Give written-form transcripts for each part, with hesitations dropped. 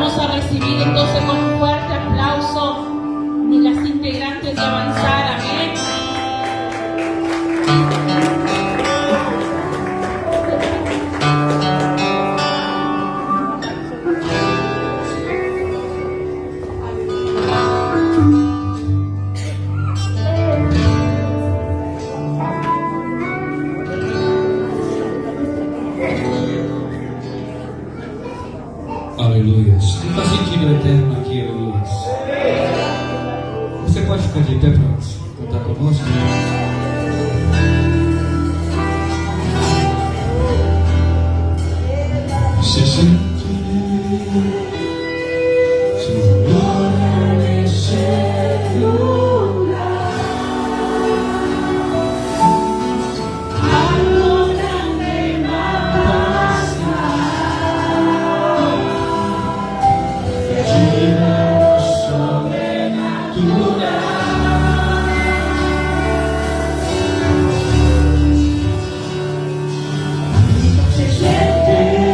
Vamos a recibir entonces con un fuerte aplauso avanzar. Amén. Aleluia. Está sentindo o eterno aqui, aleluia. Você pode ficar de pé para cantar conosco? Se sentirei sua glória nesse lugar. Adorarei mais. Tira sobrenatural. Se sentir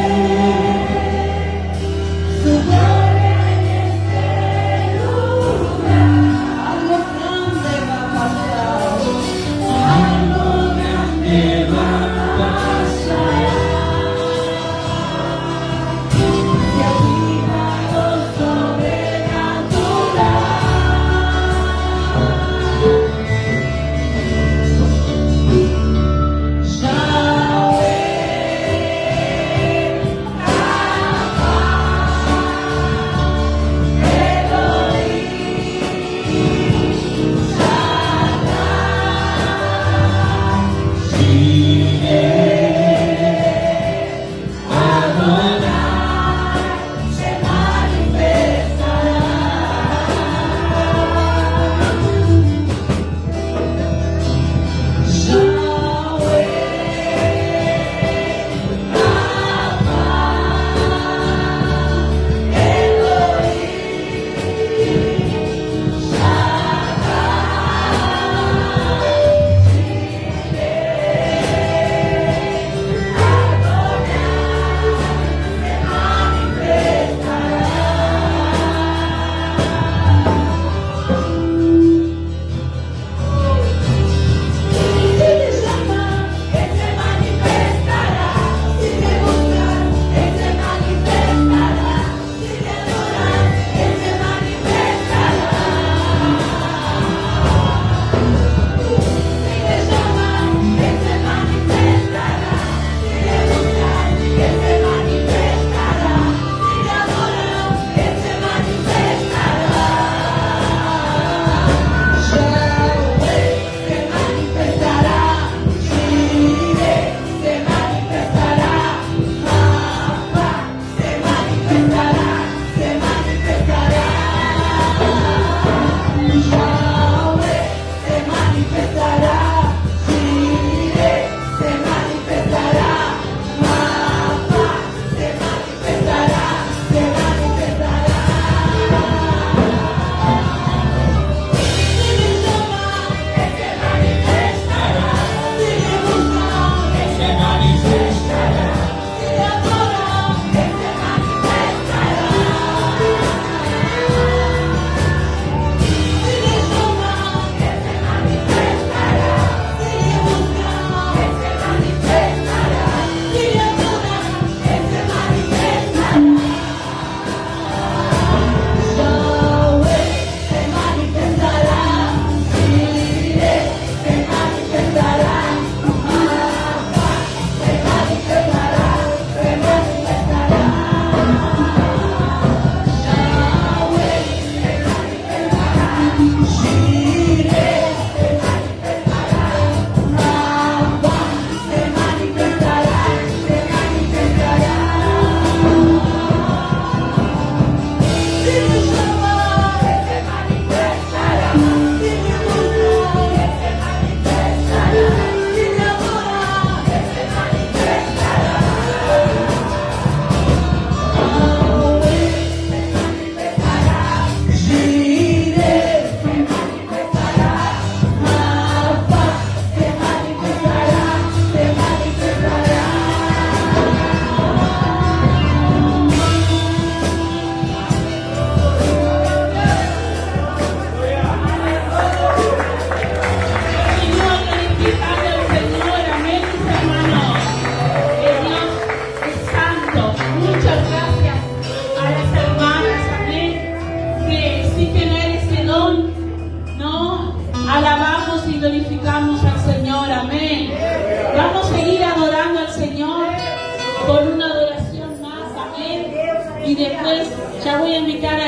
Ya voy a invitar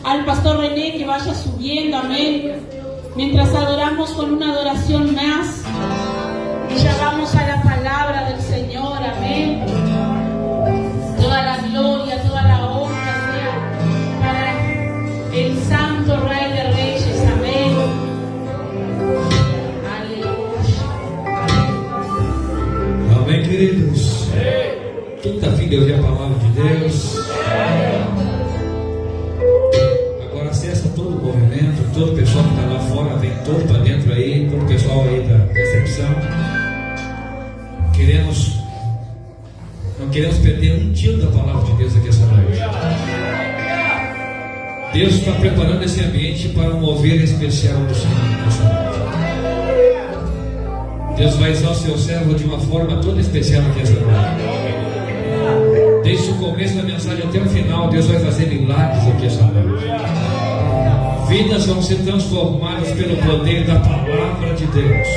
al pastor René que vaya subiendo, amén. Mientras adoramos con una adoración más. Y ya vamos a la palabra del Señor, amén. Toda la gloria, toda la honra sea para el Santo Rey de Reyes, amém. Aleluia. Amém, queridos? Quem está afim de ouvir a palavra de Deus? Agora acessa todo o movimento, todo o pessoal que está lá fora, vem todo para dentro aí, todo o pessoal aí da recepção. Não queremos perder um tiro da palavra de Deus aqui essa noite. Deus está preparando esse ambiente para um mover especial do Senhor nessa noite. Deus vai usar o seu servo de uma forma toda especial aqui essa noite. Desde o começo da mensagem até o final, Deus vai fazer milagres aqui essa noite. Vidas vão ser transformadas pelo poder da palavra de Deus.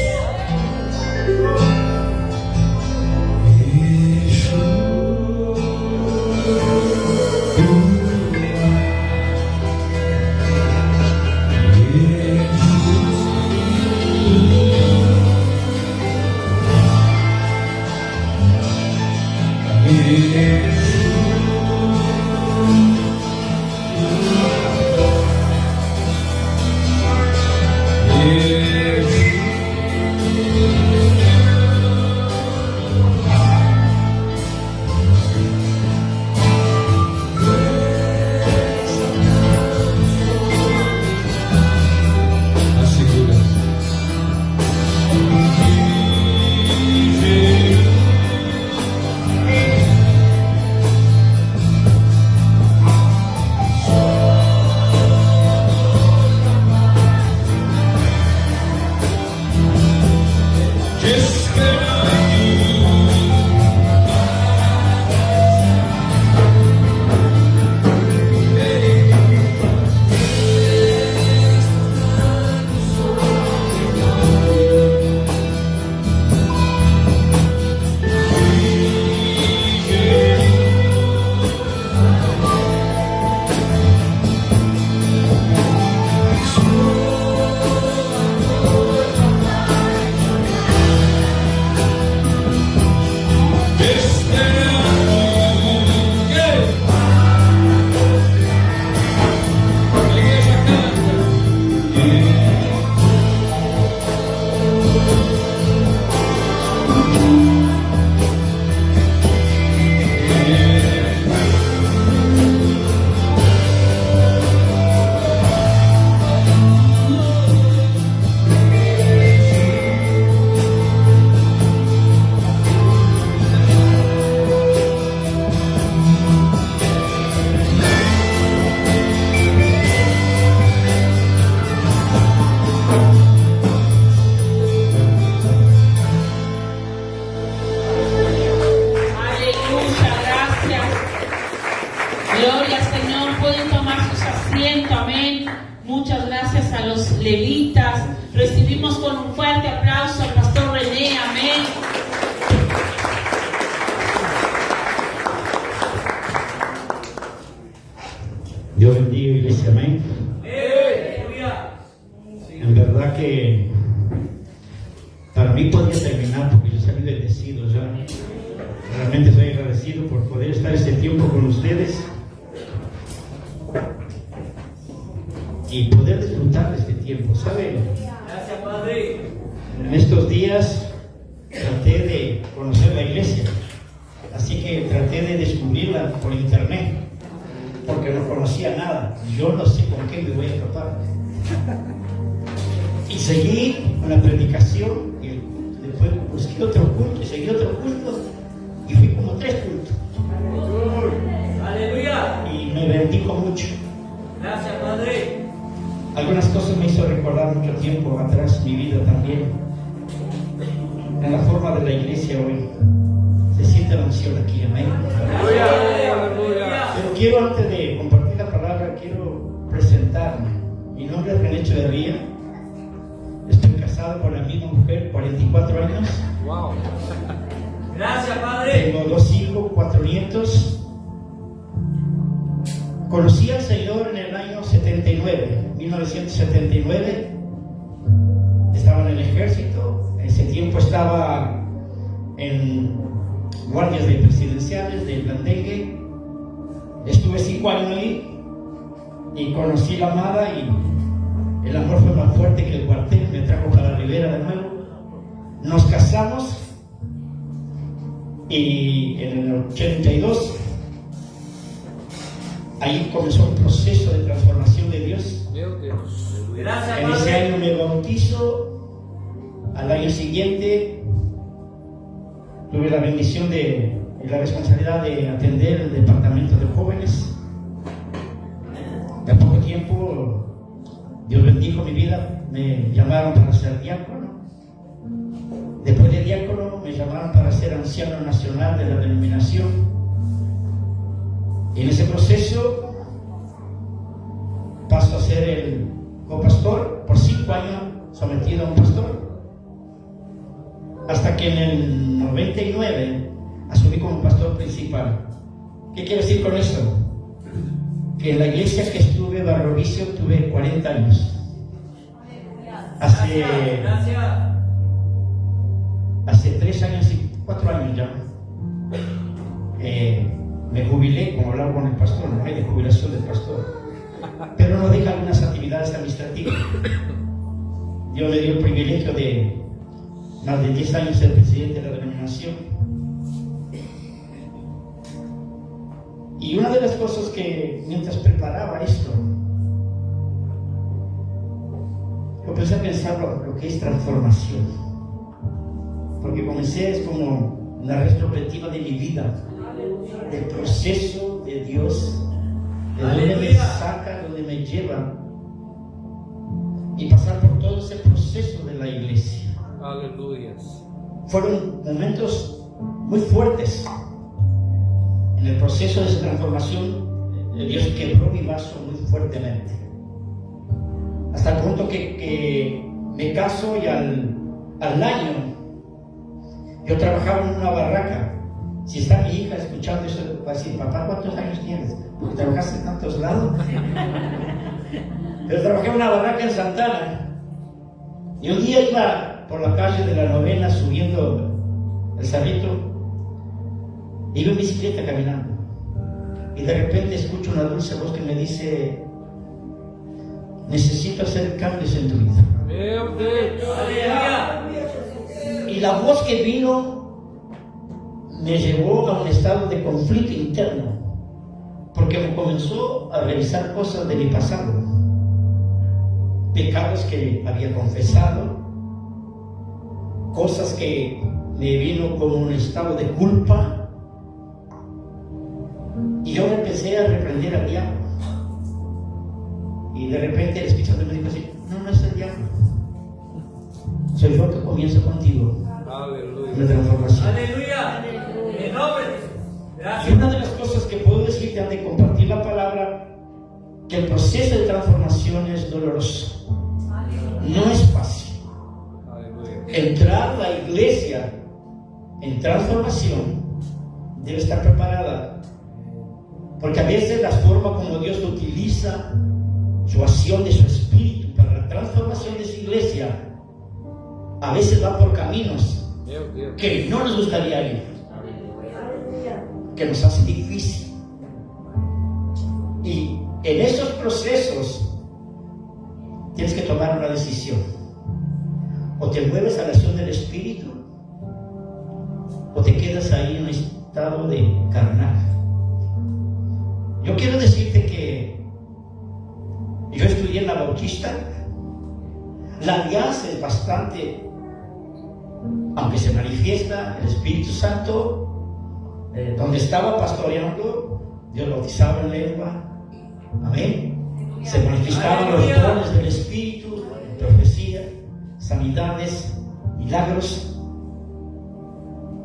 levitas. Recibimos con un fuerte aplauso al pastor René, amén. Dios bendiga, iglesia, amén. En verdad que para mí podría terminar porque yo soy bendecido ya. Realmente soy agradecido por poder estar este tiempo con ustedes y poder disfrutar de este tiempo, ¿saben? Gracias, Padre. En estos días traté de conocer la iglesia, así que traté de descubrirla por internet, porque no conocía nada. Yo no sé con qué me voy a topar. Y seguí con la predicación, y después busqué otro culto, y seguí otro culto, y fui como 3 cultos. Aleluya. Y me bendijo mucho. Gracias, Padre. Algunas cosas me hizo recordar mucho tiempo atrás mi vida también. En la forma de la iglesia hoy. Se siente la unción aquí, amén. Pero quiero, antes de compartir la palabra, quiero presentarme. Mi nombre es René Echeverría. Estoy casado con la misma mujer, 44 años. Wow. Gracias, Padre. Tengo 2 hijos, 4 nietos. Conocí al Señor en el año 79, 1979. Estaba en el ejército. En ese tiempo estaba en guardias de presidenciales de Blandengue. Estuve 5 años ahí y conocí la amada, y el amor fue más fuerte que el cuartel. Me trajo para la Ribera de nuevo. Nos casamos y en el 82 ahí comenzó un proceso de transformación de Dios. Gracias, En ese Padre. año me bautizo. Al año siguiente tuve la bendición y la responsabilidad de atender el departamento de jóvenes. De poco tiempo Dios bendijo mi vida. Me llamaron para ser diácono. Después de diácono me llamaron para ser anciano nacional de la denominación. Y en ese proceso paso a ser el copastor por 5 años, sometido a un pastor, hasta que en el 99 asumí como pastor principal. ¿Qué quiero decir con eso? Que en la iglesia que estuve, Barrio Vicio, tuve 40 años. Hace 3 años y 4 años ya me jubilé, como hablaba con el pastor. No hay de jubilación del pastor, pero no deja algunas actividades administrativas. Dios me dio el privilegio de más de 10 años ser presidente de la denominación. Y una de las cosas que mientras preparaba esto, comencé a pensar lo que es transformación, porque comencé, es como una retrospectiva de mi vida, del proceso de Dios, de dónde me saca, dónde me lleva, y pasar por todo ese proceso de la iglesia. Aleluya. Fueron momentos muy fuertes en el proceso de transformación. Dios quebró mi vaso muy fuertemente, hasta el punto que me caso, y al año yo trabajaba en una barraca. Si está mi hija escuchando eso, va a decir: papá, ¿cuántos años tienes? Porque trabajaste en tantos lados. Pero trabajé en una barraca en Santana, y un día iba por la calle de la Novena subiendo el cerrito, iba en bicicleta caminando, y de repente escucho una dulce voz que me dice: necesito hacer cambios en tu vida. Y la voz que vino me llevó a un estado de conflicto interno, porque me comenzó a revisar cosas de mi pasado, pecados que había confesado, cosas que me vino como un estado de culpa, y yo empecé a reprender al diablo. Y de repente el Espíritu Santo me dijo así: no es el diablo, soy yo que comienzo contigo. Aleluya. Una transformación. Aleluya. En nombre de Jesús. Y Gracias. una de las cosas que puedo decirte antes de compartir la palabra, que el proceso de transformación es doloroso. No es fácil. Entrar a la iglesia en transformación debe estar preparada, porque a veces la forma como Dios utiliza su acción de su espíritu para la transformación de su iglesia a veces va por caminos que no nos gustaría ir, que nos hace difícil. Y en esos procesos tienes que tomar una decisión: o te mueves a la acción del Espíritu, o te quedas ahí en un estado de carnal. Yo quiero decirte que yo estudié en la Bautista. La alianza es bastante, aunque se manifiesta el Espíritu Santo, donde estaba pastoreando, Dios bautizaba en lengua, amén. Se manifestaban los dones del Espíritu, profecía, sanidades, milagros.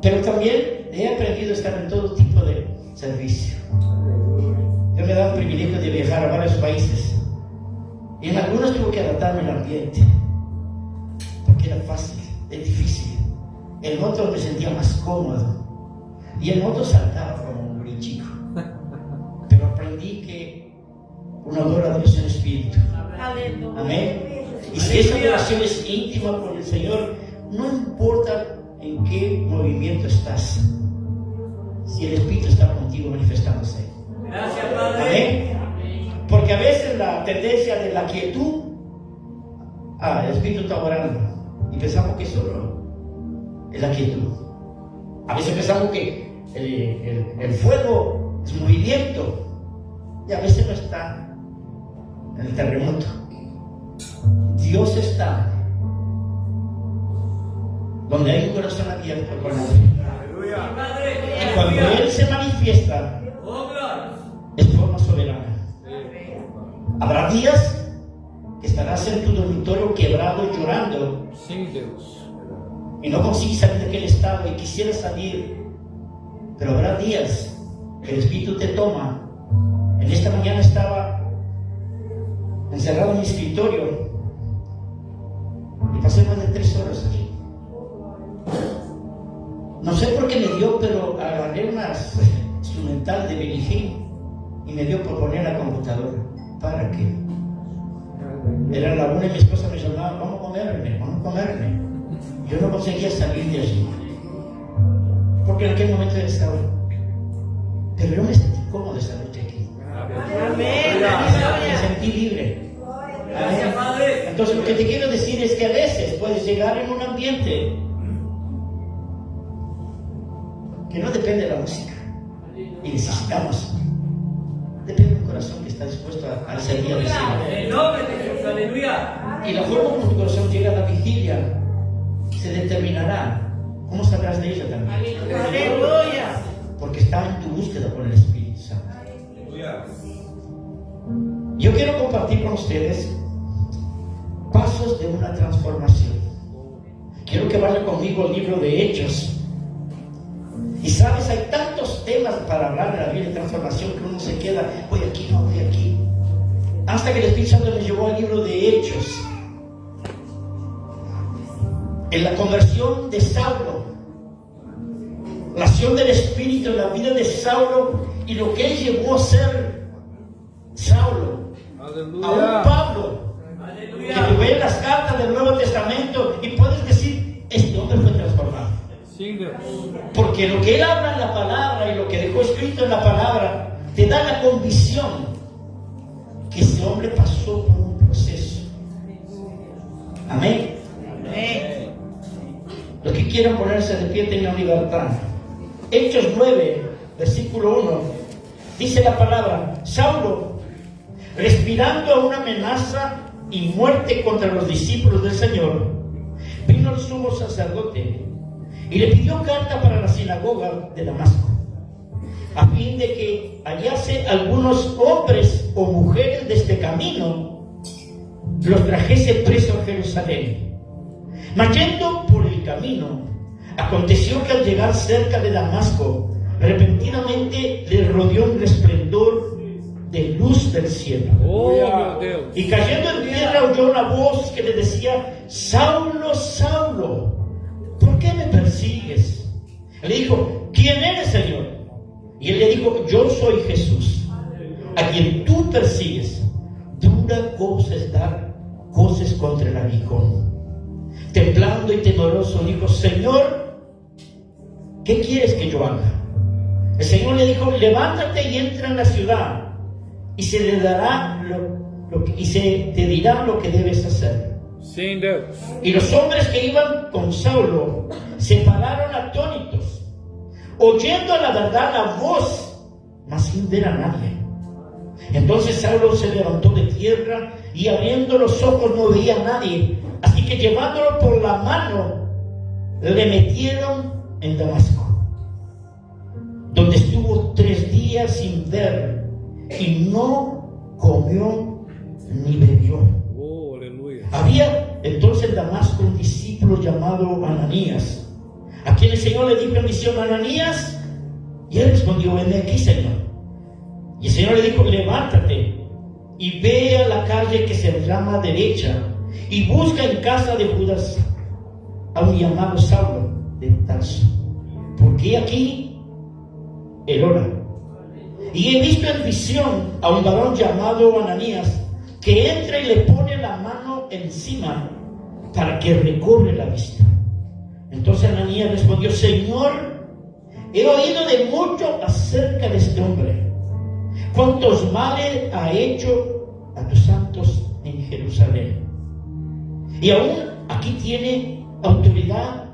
Pero también he aprendido a estar en todo tipo de servicio. Yo me he dado el privilegio de viajar a varios países, y en algunos tuve que adaptarme al ambiente, porque era fácil, es difícil. En otros me sentía más cómodo, y en otros saltaba como un chico. Pero aprendí que uno adora a Dios en espíritu. Amén. Y si esa adoración es íntima con el Señor, no importa en qué movimiento estás, si el Espíritu está contigo manifestándose. Gracias, Padre. Amén. Porque a veces la tendencia de la quietud, el Espíritu está orando y pensamos que solo es la quietud. A veces pensamos que el fuego es movimiento y a veces no está en el terremoto. Dios está donde hay un corazón abierto con la fe. Y cuando Él se manifiesta, es forma soberana. Habrá días que estarás en tu dormitorio quebrado, llorando, y no consigues salir de aquel estado y quisieras salir, pero habrá días que el Espíritu te toma. En esta mañana estaba encerrado en mi escritorio y pasé más de 3 horas allí. No sé por qué me dio, pero agarré unas instrumental de Benny Hinn y me dio por poner la computadora. ¿Para qué? Era la 1 y mi esposa me llamaba, vamos a comerme. Yo no conseguía salir de allí, porque en aquel momento estaba. Pero yo me sentí cómodo esa noche aquí. Me sentí libre. Entonces lo que te quiero decir es que a veces puedes llegar en un ambiente que no depende de la música y necesitamos. Depende de un corazón que está dispuesto a servir al Señor. En nombre de Jesús, aleluya. Y la forma como tu corazón llega a la vigilia se determinará cómo saldrás de ella también. Aleluya. Porque está en tu búsqueda por el Espíritu Santo. Yo quiero compartir con ustedes pasos de una transformación. Quiero que vayan conmigo al libro de Hechos. Y sabes, hay tantos temas para hablar de la vida de transformación que uno se queda, voy aquí, no voy aquí. Hasta que el Espíritu Santo me llevó al libro de Hechos. En la conversión de Saulo, la acción del Espíritu en la vida de Saulo y lo que él llevó a ser Saulo. Aleluya. A un Pablo que tú ves las cartas del Nuevo Testamento y puedes decir, este hombre fue transformado. Porque lo que él habla en la palabra y lo que dejó escrito en la palabra te da la convicción que ese hombre pasó por un proceso. Amén. Los que quieran ponerse de pie tengan libertad. Hechos 9, versículo 1, dice la palabra: Saulo, respirando a una amenaza y muerte contra los discípulos del Señor, vino al sumo sacerdote y le pidió carta para la sinagoga de Damasco, a fin de que hallase algunos hombres o mujeres de este camino, los trajese preso a Jerusalén. Mas yendo por el camino, aconteció que al llegar cerca de Damasco, repentinamente le rodeó un resplendor de luz del cielo. Y cayendo en tierra oyó una voz que le decía: Saulo, Saulo, ¿por qué me persigues? Le dijo: ¿quién eres, Señor? Y él le dijo: yo soy Jesús, a quien tú persigues. Dura cosa es dar coces contra el aguijón. Temblando y temoroso dijo: Señor, ¿qué quieres que yo haga? El Señor le dijo: levántate y entra en la ciudad, y se le dará y se te dirá lo que debes hacer. Y los hombres que iban con Saulo se pararon atónitos, oyendo a la verdad la voz, mas sin ver a nadie. Entonces Saulo se levantó de tierra y abriendo los ojos no veía a nadie. Así que llevándolo por la mano, le metieron en Damasco, donde estuvo 3 días sin ver y no comió ni bebió. Había entonces en Damasco un discípulo llamado Ananías, a quien el Señor le dijo en visión: Ananías. Y él respondió: venme aquí, Señor. Y el Señor le dijo: levántate y ve a la calle que se llama Derecha y busca en casa de Judas a un llamado Saulo de Tarso, porque aquí él ora. Y he visto en visión a un varón llamado Ananías, que entra y le pone la mano encima para que recobre la vista. Entonces Ananías respondió: Señor, he oído de mucho acerca de este hombre, cuántos males ha hecho a tus santos en Jerusalén. Y aún aquí tiene autoridad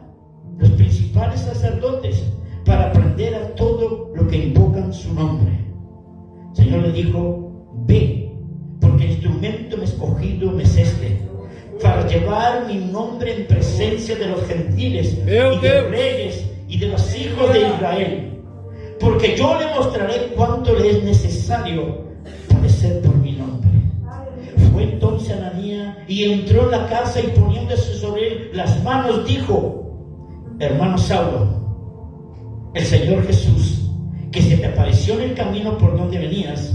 los principales sacerdotes para prender a todo lo que invocan su nombre. El Señor le dijo: ve, porque instrumento me escogido me es este, para llevar mi nombre en presencia de los gentiles y de reyes y de los hijos de Israel, porque yo le mostraré cuánto le es necesario padecer por mi nombre. Fue entonces Ananías y entró en la casa, y poniéndose sobre él las manos dijo: hermano Saulo, el Señor Jesús, que se te apareció en el camino por donde venías,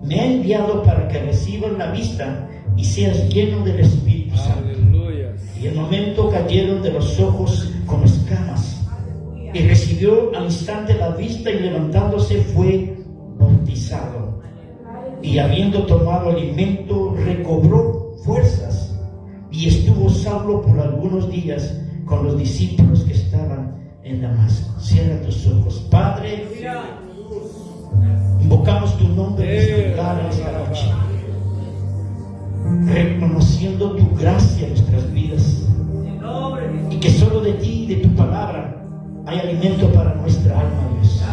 me ha enviado para que recibas la vista y seas lleno del Espíritu Santo. Aleluya. Y en el momento cayeron de los ojos como escamas, y recibió al instante la vista, y levantándose fue bautizado. Y habiendo tomado alimento, recobró fuerzas, y estuvo Saulo por algunos días con los discípulos que estaban en Damasco. Cierra tus ojos. Padre, invocamos tu nombre en este lugar, en esta noche, reconociendo tu gracia en nuestras vidas, y que solo de ti y de tu palabra hay alimento para nuestra alma, Dios.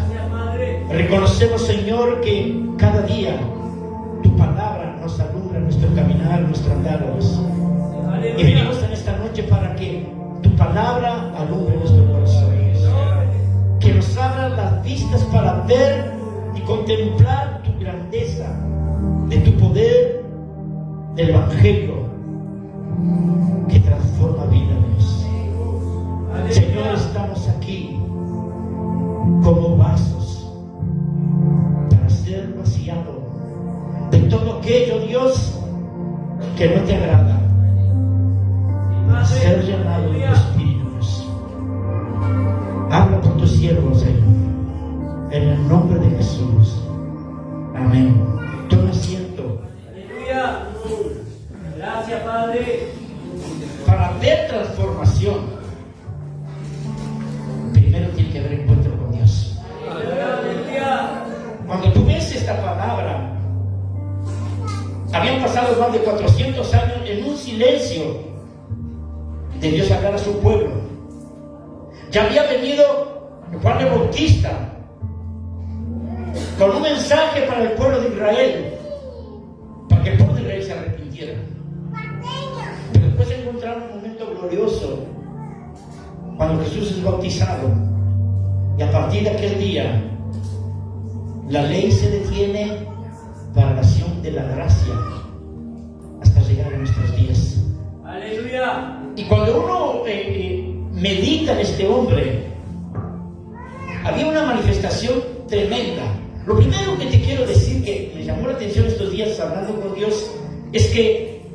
Reconocemos, Señor, que cada día tu palabra nos alumbra nuestro caminar, nuestro andar, Dios. Y venimos en esta noche para que tu palabra alumbre nuestro corazón, Dios. Que nos abra las vistas para ver y contemplar tu grandeza, de tu poder, del Evangelio que transforma vida, Dios. Señor, estamos aquí como vasos para ser vaciados de todo aquello, Dios, que no te agrada, para ser llenado de tu Espíritu, Dios. Habla por tu siervo, Señor, en el nombre de Jesús. Amén. Toma asiento. Aleluya. Gracias, Padre. Para ver transformación, primero tiene que haber encuentro con Dios. Aleluya. Cuando tú ves esta palabra, habían pasado más de 400 años en un silencio de Dios hablar a su pueblo. Ya había venido Juan el Bautista con un mensaje para el pueblo de Israel, para que el pueblo de Israel se arrepintiera. Pero después encontraron un momento glorioso cuando Jesús es bautizado, y a partir de aquel día la ley se detiene para la acción de la gracia hasta llegar a nuestros días. Aleluya. Y cuando uno medita en este hombre, había una manifestación tremenda. Lo primero que te quiero decir, que me llamó la atención estos días hablando con Dios, es que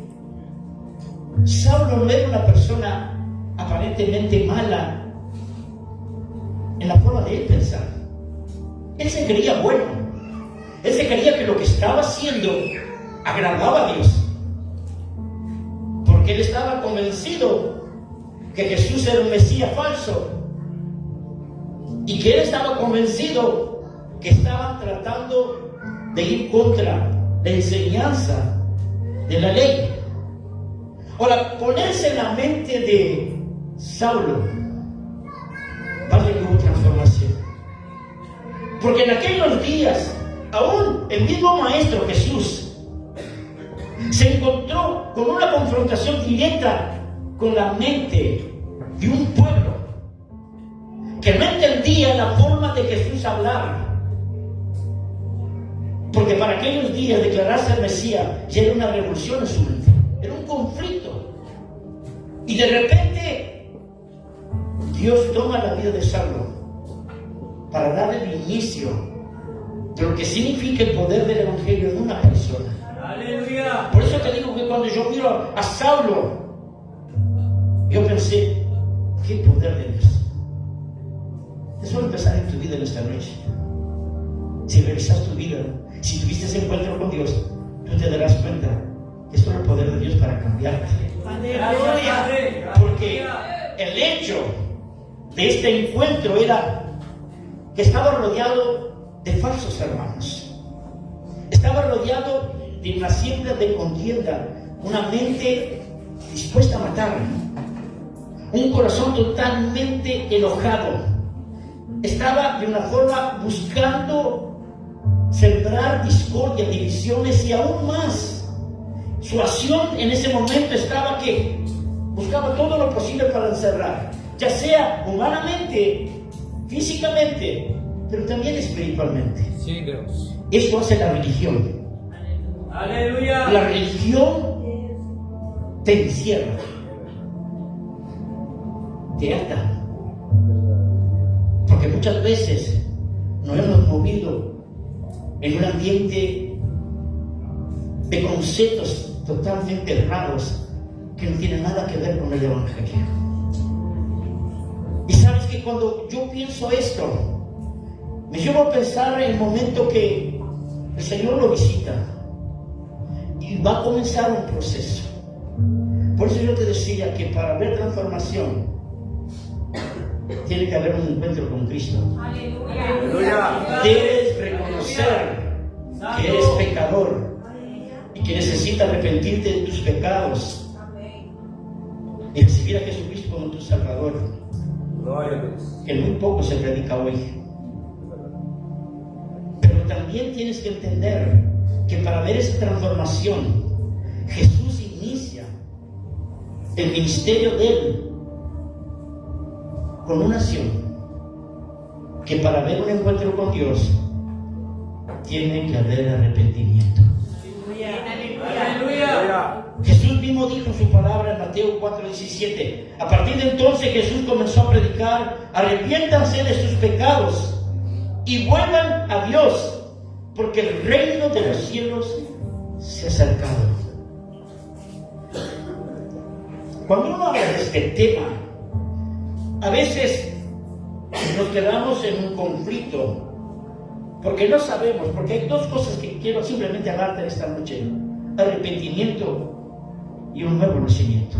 Saulo no era una persona aparentemente mala en la forma de él pensar. Él se creía bueno. Él se creía que lo que estaba haciendo agradaba a Dios, porque él estaba convencido que Jesús era un Mesías falso, y que él estaba convencido que estaban tratando de ir contra la enseñanza de la ley. Ahora, ponerse en la mente de Saulo, vaya que hubo transformación, porque en aquellos días aún el mismo Maestro Jesús se encontró con una confrontación directa con la mente de un pueblo que no entendía la forma de Jesús hablar, porque para aquellos días declararse al Mesías ya era una revolución en su mente, era un conflicto. Y de repente Dios toma la vida de Saulo para darle el inicio de lo que significa el poder del Evangelio en una persona. Aleluya. Por eso te digo que cuando yo miro a Saulo, yo pensé: qué poder de Dios. Eso va a empezar en tu vida en esta noche. si revisas tu vida, si tuviste ese encuentro con Dios, tú te darás cuenta que es por el poder de Dios para cambiarte. Gracias, Padre. Porque el hecho de este encuentro era que estaba rodeado de falsos hermanos. Estaba rodeado de una siembra de contienda, una mente dispuesta a matar, un corazón totalmente enojado. Estaba de una forma buscando sembrar discordia, divisiones y aún más. Su acción en ese momento estaba que buscaba todo lo posible para encerrar, ya sea humanamente, físicamente, pero también espiritualmente. Sim, Deus. Eso hace la religión. Aleluya. La religión te encierra, te ata, porque muchas veces nos hemos movido en un ambiente de conceptos totalmente raros que no tienen nada que ver con el Evangelio. Y sabes que cuando yo pienso esto, me llevo a pensar en el momento que el Señor lo visita y va a comenzar un proceso. Por eso yo te decía que para ver transformación tiene que haber un encuentro con Cristo. Aleluya. Debes reconocer que eres pecador y que necesitas arrepentirte de tus pecados y recibir a Jesucristo como tu Salvador, Glória a Deus. que muy poco se predica hoy. Pero también tienes que entender que para ver esa transformación, Jesús inicia el ministerio de Él con una acción, que para ver un encuentro con Dios tiene que haber arrepentimiento. Aleluya. Jesús mismo dijo en su palabra en Mateo 4:17. A partir de entonces Jesús comenzó a predicar: arrepiéntanse de sus pecados y vuelvan a Dios, porque el reino de los cielos se ha acercado. Cuando uno habla de este tema, a veces nos quedamos en un conflicto, porque no sabemos, porque hay dos cosas que quiero simplemente hablarte esta noche: arrepentimiento y un nuevo nacimiento.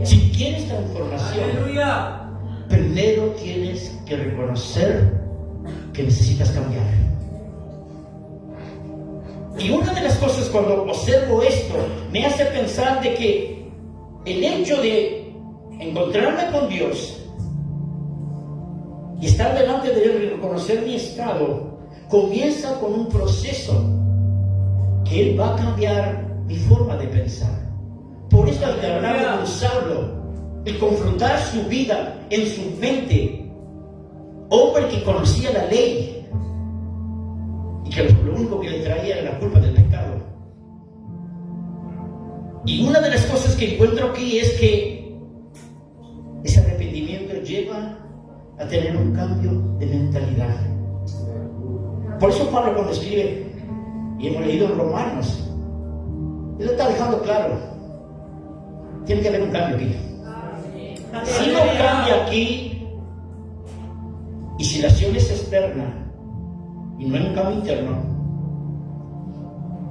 Si quieres transformación, Aleluya. primero tienes que reconocer que necesitas cambiar. Y una de las cosas, cuando observo esto, me hace pensar de que el hecho de encontrarme con Dios y estar delante de Él y reconocer mi estado, comienza con un proceso que Él va a cambiar mi forma de pensar. Por eso al hablar de Gonzalo, el confrontar su vida en su mente, hombre que conocía la ley y que lo único que le traía era la culpa del pecado. Y una de las cosas que encuentro aquí es que ese arrepentimiento lleva a tener un cambio de mentalidad. Por eso Pablo, cuando escribe, y hemos leído en Romanos, él lo está dejando claro: tiene que haber un cambio aquí. Si no cambia aquí, y si la acción es externa y no hay un cambio interno,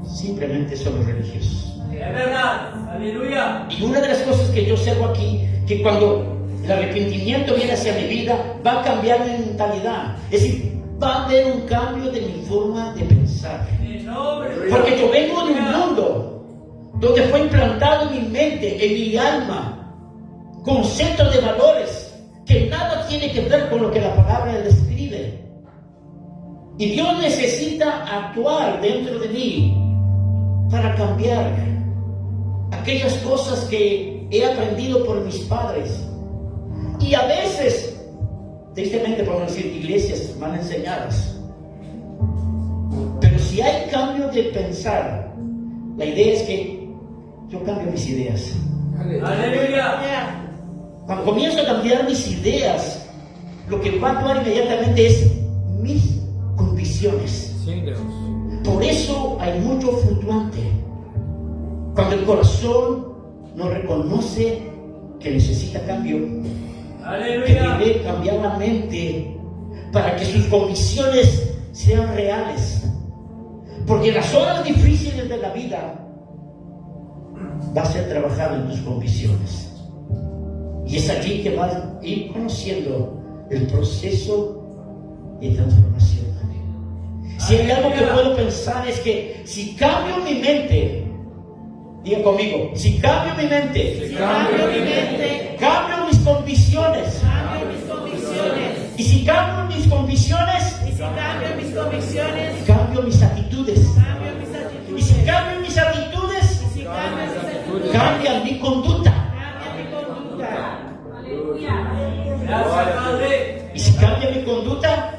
simplemente somos religiosos. Es verdad. Aleluya. Y una de las cosas que yo observo aquí, que cuando el arrepentimiento viene hacia mi vida, va a cambiar mi mentalidad. Es decir, va a haber un cambio de mi forma de pensar. En nombre de Porque yo vengo de un mundo donde fue implantado en mi mente, en mi alma, conceptos de valores que nada tiene que ver con lo que la palabra describe. Y Dios necesita actuar dentro de mí para cambiar aquellas cosas que he aprendido por mis padres. Y a veces, tristemente podemos decir, iglesias mal enseñadas. Pero si hay cambio de pensar, la idea es que yo cambio mis ideas. Aleluya. Cuando comienzo a cambiar mis ideas, lo que va a actuar inmediatamente es mis convicciones. Sim, Deus. Por eso hay mucho fluctuante. Cuando el corazón no reconoce que necesita cambio, que Aleluya. debe cambiar la mente para que sus convicciones sean reales. Porque en las horas difíciles de la vida va a ser trabajado en tus convicciones. Y es allí que vas a ir conociendo el proceso de transformación. Si hay algo que puedo pensar es que si cambio mi mente, diga conmigo, si cambio mi mente, cambio mis convicciones. Y si cambio mis convicciones, cambio mis actitudes. Y si cambio mis actitudes, cambia mi conducta. Gracias, Padre. Y si cambia mi conducta,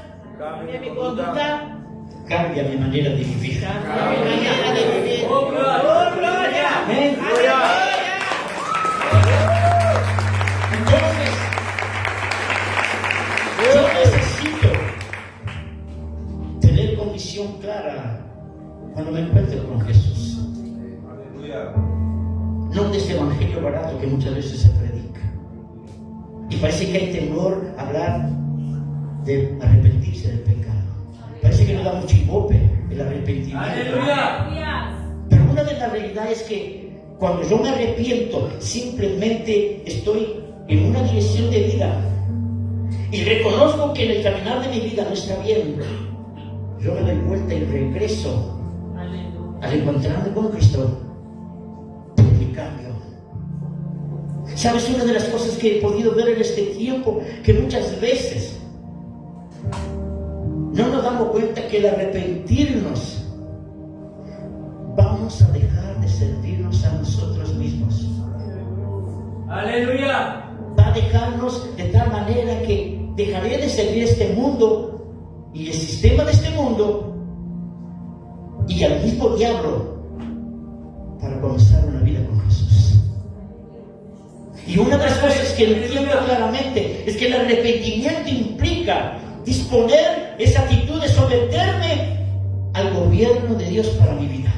cambia mi manera de vivir. Oh, gloria. Amén. Entonces, yo necesito tener convicción clara cuando me encuentro con Jesús. No de este evangelio barato que muchas veces se predica. Y parece que hay temor a hablar de arrepentirse del pecado. Parece que nos da mucho ibope el arrepentimiento. Aleluya. Pero una de las realidades es que cuando yo me arrepiento, simplemente estoy en una dirección de vida y reconozco que en el caminar de mi vida no está bien. Yo me doy vuelta y regreso al encontrarme con Cristo por mi cambio. ¿Sabes? Una de las cosas que he podido ver en este tiempo, que muchas veces no nos damos cuenta que al arrepentirnos vamos a dejar de servirnos a nosotros mismos. Aleluya. Va a dejarnos de tal manera que dejaré de servir a este mundo y el sistema de este mundo y al mismo diablo para comenzar una vida con Jesús. Y una de las cosas que entiendo claramente es que el arrepentimiento implica disponer esa actitud de someterme al gobierno de Dios para mi vida.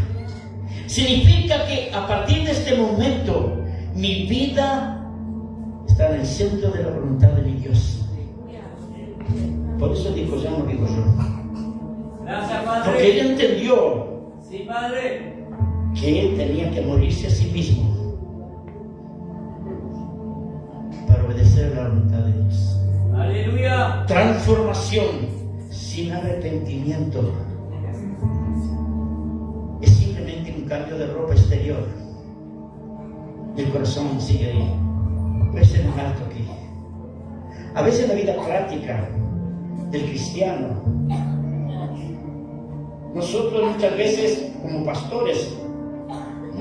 Significa que a partir de este momento mi vida está en el centro de la voluntad de mi Dios. Por eso dijo, ya no digo yo. Gracias, Porque Padre. él entendió Sí, Padre. que él tenía que morirse a sí mismo para obedecer la voluntad de Dios. Aleluya. Transformación sin arrepentimiento es simplemente un cambio de ropa exterior. El corazón sigue ahí. Puede ser un alto aquí. A veces en la vida práctica del cristiano, nosotros muchas veces como pastores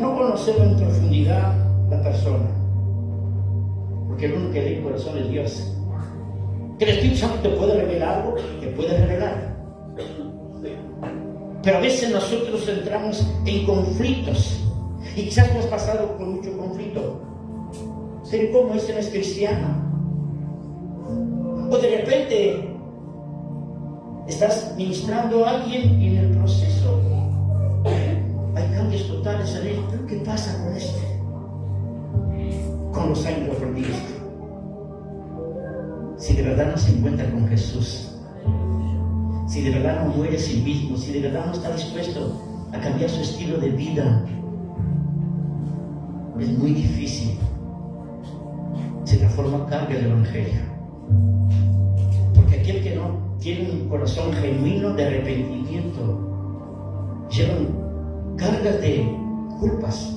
no conocemos en profundidad la persona, porque el único que lee el corazón es Dios. Que el Espíritu Santo te puede revelar algo, te puede revelar. Pero a veces nosotros entramos en conflictos y quizás hemos pasado por mucho conflicto. Pero ¿cómo este no es cristiano? O de repente estás ministrando a alguien y en el proceso hay cambios totales en él. ¿Pero qué pasa con este? Con los años lo aprendiste. Si de verdad no se encuentra con Jesús, si de verdad no muere a sí mismo, si de verdad no está dispuesto a cambiar su estilo de vida, es muy difícil. Se transforma carga del Evangelio. Porque aquel que no tiene un corazón genuino de arrepentimiento lleva cargas de culpas,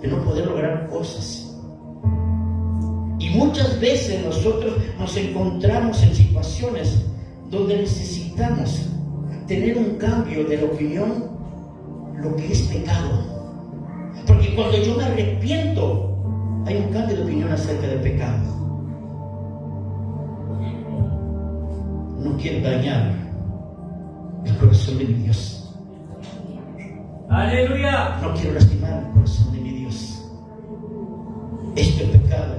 de no poder lograr cosas. Y muchas veces nosotros nos encontramos en situaciones donde necesitamos tener un cambio de la opinión, lo que es pecado. Porque cuando yo me arrepiento, hay un cambio de opinión acerca del pecado. No quiero dañar el corazón de mi Dios. Aleluya. No quiero lastimar el corazón de mi Dios. Esto es pecado,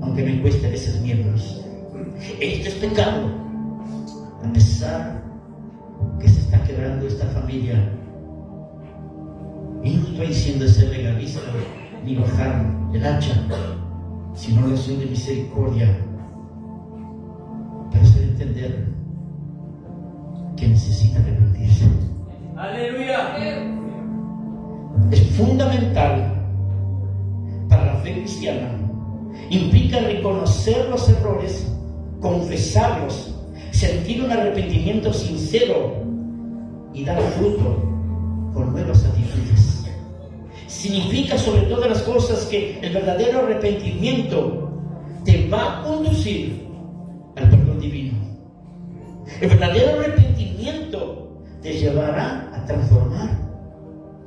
aunque me cueste a veces miembros. Esto es pecado, a pesar que se está quebrando esta familia. Y no estoy diciendo ser legalista ni bajar el hacha, sino la acción de misericordia. Pero es entender que necesita arrepentirse. Aleluya. Es fundamental para la fe cristiana. Implica reconocer los errores, confesarlos, sentir un arrepentimiento sincero y dar fruto con nuevas actitudes. Significa sobre todas las cosas que el verdadero arrepentimiento te va a conducir al perdón divino. El verdadero arrepentimiento te llevará a transformar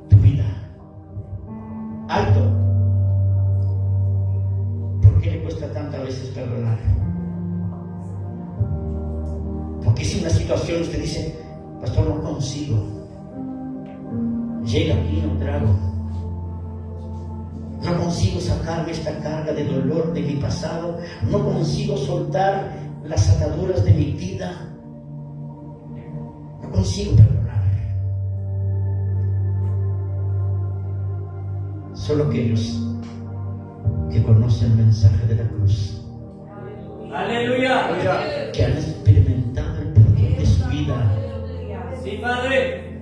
tu vida. Alto. ¿Por qué le cuesta tantas veces perdonar? Porque si una situación usted dice, pastor, no consigo. Llega aquí y no trago. No consigo sacarme esta carga de dolor de mi pasado. No consigo soltar las ataduras de mi vida. No consigo perdonar. Solo aquellos que conocen el mensaje de la cruz, Aleluya. que han experimentado el perdón de su vida, Sí, Padre.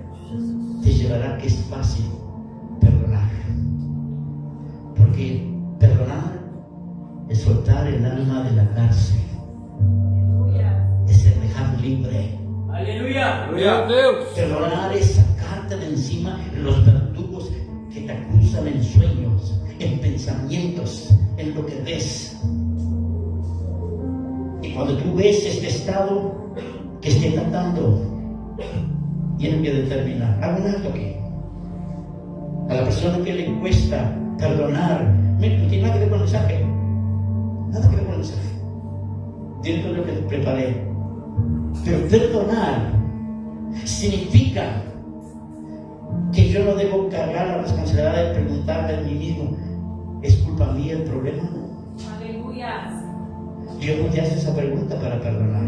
te llevará a que es fácil perdonar. Porque perdonar es soltar el alma de la cárcel, es el dejar libre. Aleluya. Perdonar es sacarte de encima los verdugos que te acusan en sueños, en pensamientos, en lo que ves. Y cuando tú ves este estado que esté tratando, tienen que determinar. Hago un acto aquí. A la persona que le cuesta perdonar, no tiene nada que ver con el mensaje. Nada que ver con el mensaje. Dentro de lo que preparé. Pero perdonar significa que yo no debo cargar la responsabilidad de preguntarme a mí mismo, ¿es culpa mía el problema? Aleluya. Dios no te hace esa pregunta para perdonar.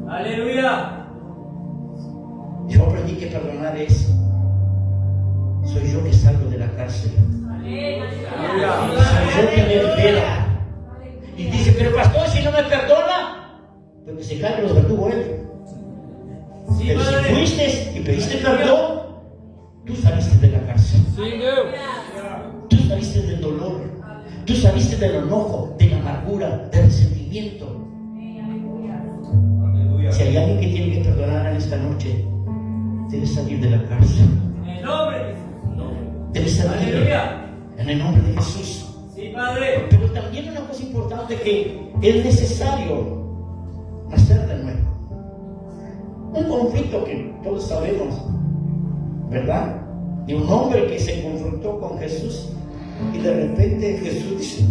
Aleluya. Yo aprendí que perdonar es, soy yo que salgo de la cárcel. Soy yo que me libera. Y dice, pero pastor, si no me perdona, pues que se cargue los verdugos él. Sí, Pero si Padre. fuiste y pediste perdón, tú saliste de la cárcel. Tú saliste del dolor. Tú saliste del enojo, de la amargura, del resentimiento. Si hay alguien que tiene que perdonar en esta noche, debe salir de la cárcel. En el nombre. Debe salir Aleluya. en el nombre de Jesús. Sí, Padre. Pero también una cosa importante, que es necesario nacer de nuevo. Un conflicto que todos sabemos, ¿verdad? De un hombre que se confrontó con Jesús y de repente Jesús dice,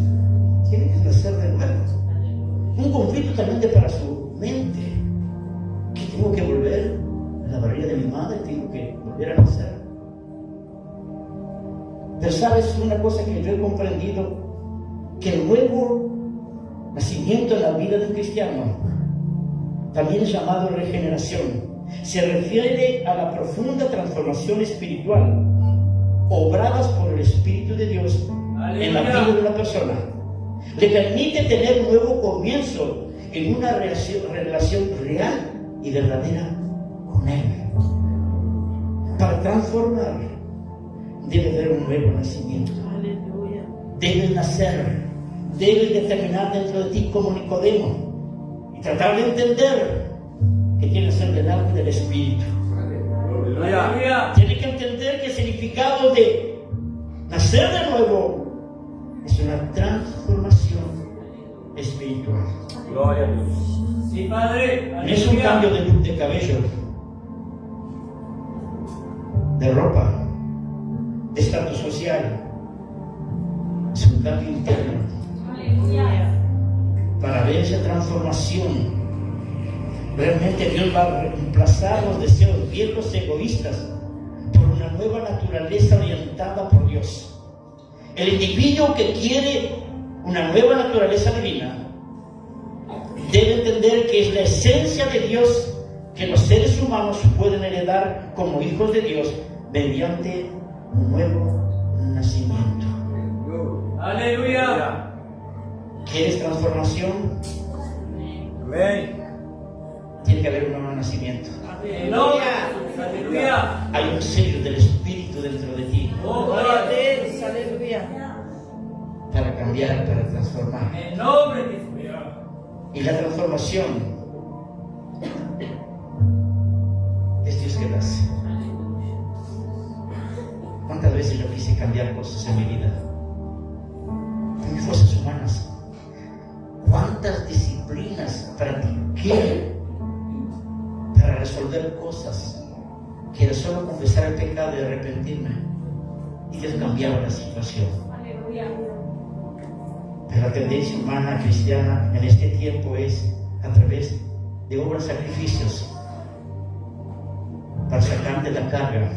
tiene que nacer de nuevo. Un conflicto también para su mente, que tengo que volver a la barriga de mi madre, tengo que volver a nacer. Pero sabes una cosa que yo he comprendido, que el nuevo nacimiento en la vida de un cristiano también es llamado regeneración. Se refiere a la profunda transformación espiritual obradas por el Espíritu de Dios en la vida de una persona. Le permite tener un nuevo comienzo en una relación real y verdadera con Él. Para transformar debe haber un nuevo nacimiento. Debes nacer, debes determinar dentro de ti como Nicodemo y tratar de entender que tienes que ser del alma y del Espíritu. Aleluya. Tienes que entender que el significado de nacer de nuevo es una transformación espiritual. Gloria a Dios. Sí, Padre. No es un cambio de look de cabello, de ropa, de estatus social. Es un cambio interno. Para ver esa transformación, realmente Dios va a reemplazar los deseos viejos egoístas por una nueva naturaleza orientada por Dios. El individuo que quiere una nueva naturaleza divina debe entender que es la esencia de Dios que los seres humanos pueden heredar como hijos de Dios mediante un nuevo nacimiento. Aleluya. ¿Quieres transformación? Amén. Tiene que haber un nuevo nacimiento. Aleluya. Hay un sello del Espíritu dentro de ti Oh, gloria a Dios. para cambiar, para transformar. En nombre de Jesús. Y la transformación es Dios que la hace. ¿Cuántas veces yo quise cambiar cosas en mi vida? En mis fuerzas humanas. ¿Cuántas disciplinas practiqué para resolver cosas? Que era solo confesar el pecado y arrepentirme. Y Dios cambiaba la situación. Pero la tendencia humana cristiana en este tiempo es a través de obras sacrificios para sacar de la carga.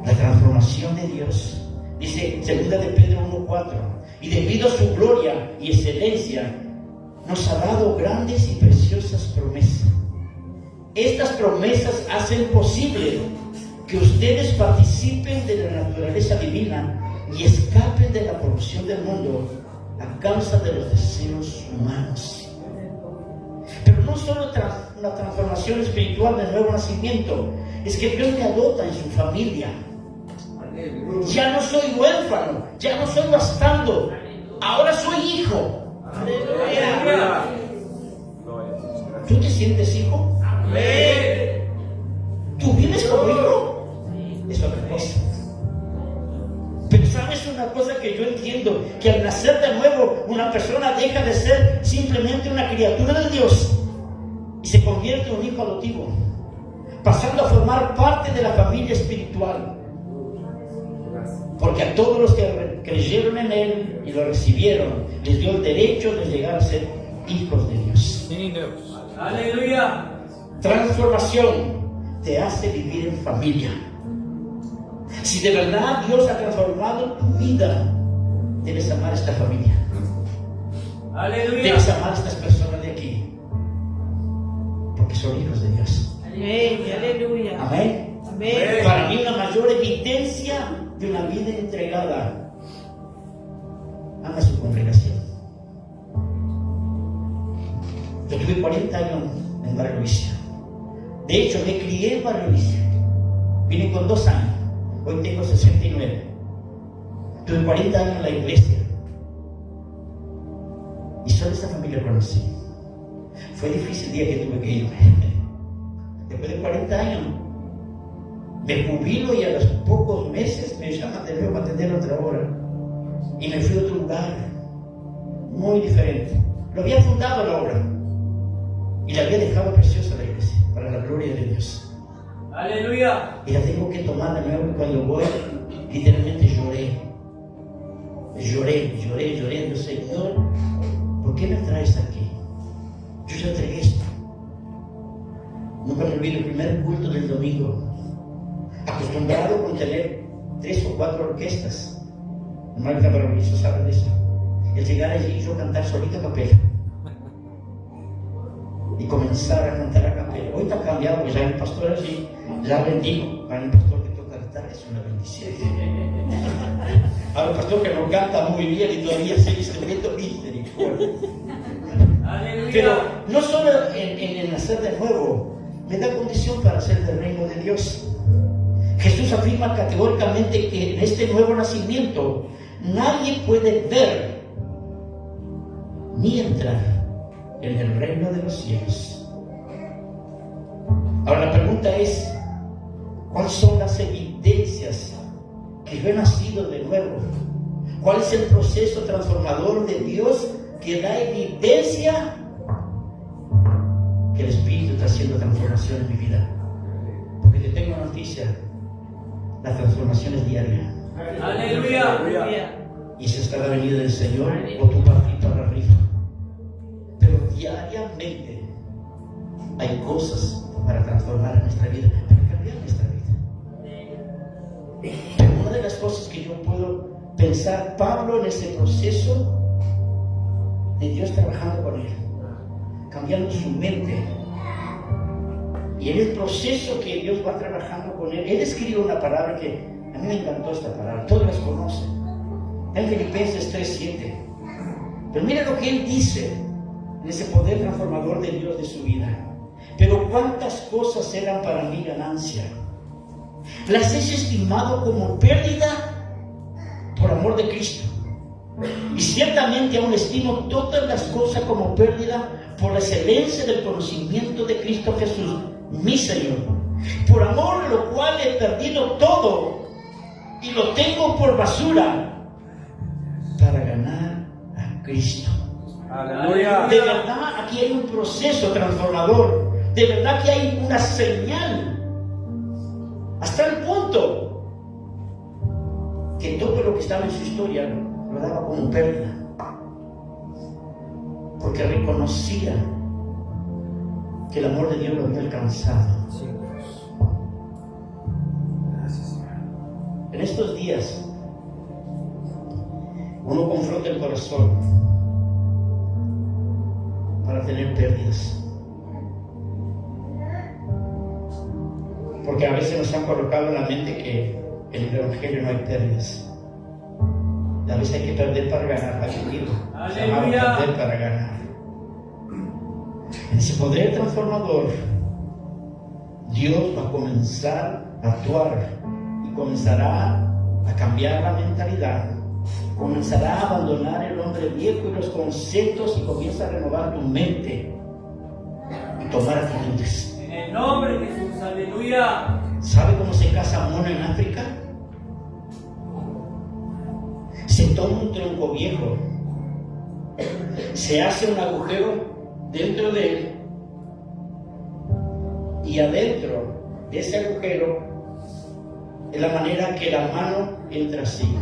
La transformación de Dios, dice 2 de Pedro 1:4, y debido a su gloria y excelencia nos ha dado grandes y preciosas promesas. Estas promesas hacen posible que ustedes participen de la naturaleza divina y escapen de la corrupción del mundo a causa de los deseos humanos. Pero no solo una transformación espiritual del nuevo nacimiento, es que Dios me adopta en su familia. Ya no soy huérfano, ya no soy bastardo, ahora soy hijo. Aleluya. ¿Tú te sientes hijo? Amén. ¿Tú vives como hijo? Es otra cosa. Pero sabes una cosa que yo entiendo, que al nacer de nuevo una persona deja de ser simplemente una criatura de Dios y se convierte en un hijo adoptivo, pasando a formar parte de la familia espiritual. Porque a todos los que creyeron en Él y lo recibieron, les dio el derecho de llegar a ser hijos de Dios. Aleluya. Transformación te hace vivir en familia. Si de verdad Dios ha transformado tu vida, debes amar a esta familia. Aleluya. Debes amar a estas personas de aquí, porque son hijos de Dios. Amén, aleluya. Amén. Amén. Para mí una mayor evidencia de una vida entregada. Ama su congregación. Yo tuve 40 años en Barrio Luisa. De hecho, me crié en Barrio Luisa. Vine con 2 años. Hoy tengo 69. Tuve 40 años en la iglesia. Y solo esta familia conocí. Fue difícil el día que tuve que irme. Después de 40 años, me jubilo y a los pocos meses me llaman de nuevo para atender otra obra. Y me fui a otro lugar, muy diferente. Lo había fundado la obra y la había dejado preciosa la iglesia, para la gloria de Dios. Aleluya. Y la tengo que tomar de nuevo. Y cuando voy, literalmente lloré. Yo, Señor, ¿por qué me traes aquí? Yo ya entregué esto. Nunca me olvido el primer culto del domingo. Acostumbrado con tener 3 o 4 orquestas. Hermano Cabarrovizo sabe de eso. El llegar allí y yo cantar solita a capela. Y comenzar a cantar a capela. Hoy está cambiado, porque ya hay un pastor allí, ya bendigo. Hay un pastor que toca guitarra, es una bendición. Hay un pastor que no canta muy bien y todavía se instrumento misericordia. Aleluya. Pero no solo en el nacer de nuevo, me da condición para ser del reino de Dios. Jesús afirma categóricamente que en este nuevo nacimiento nadie puede ver ni entrar en el reino de los cielos. Ahora la pregunta es, ¿cuáles son las evidencias que yo he nacido de nuevo? ¿Cuál es el proceso transformador de Dios que da evidencia que el Espíritu está haciendo transformación en mi vida? Porque te tengo una noticia, la transformación es diaria. Aleluya. Y si está la venida del Señor o tu partito a la rifa. Pero diariamente hay cosas para transformar nuestra vida, para cambiar nuestra vida. Pero una de las cosas que yo puedo pensar, Pablo en ese proceso de Dios trabajando con él, cambiando su mente, y en el proceso que Dios va trabajando con él escribe una palabra que a mí me encantó, esta palabra, todos las conocen, en Filipenses 3:7. Pero mira lo que él dice en ese poder transformador de Dios de su vida. Pero cuántas cosas eran para mí ganancia. Las he estimado como pérdida por amor de Cristo. Y ciertamente aún estimo todas las cosas como pérdida por la excelencia del conocimiento de Cristo Jesús, mi Señor. Por amor lo cual he perdido todo y lo tengo por basura para ganar a Cristo. Aleluya. De verdad aquí hay un proceso transformador. De verdad que hay una señal. Hasta el punto que todo lo que estaba en su historia lo daba como pérdida. Porque reconocía que el amor de Dios lo había alcanzado. En estos días uno confronta el corazón para tener pérdidas. Porque a veces nos han colocado en la mente que en el Evangelio no hay pérdidas. A veces hay que perder para ganar. Aleluya. Perder para ganar. En ese poder transformador, Dios va a comenzar a actuar y comenzará a cambiar la mentalidad. Comenzará a abandonar el hombre viejo y los conceptos y comienza a renovar tu mente y tomar actitudes. En el nombre de Jesús, aleluya. ¿Sabe cómo se casa mono en África? Se toma un tronco viejo, se hace un agujero dentro de él y adentro de ese agujero es la manera que la mano entra así.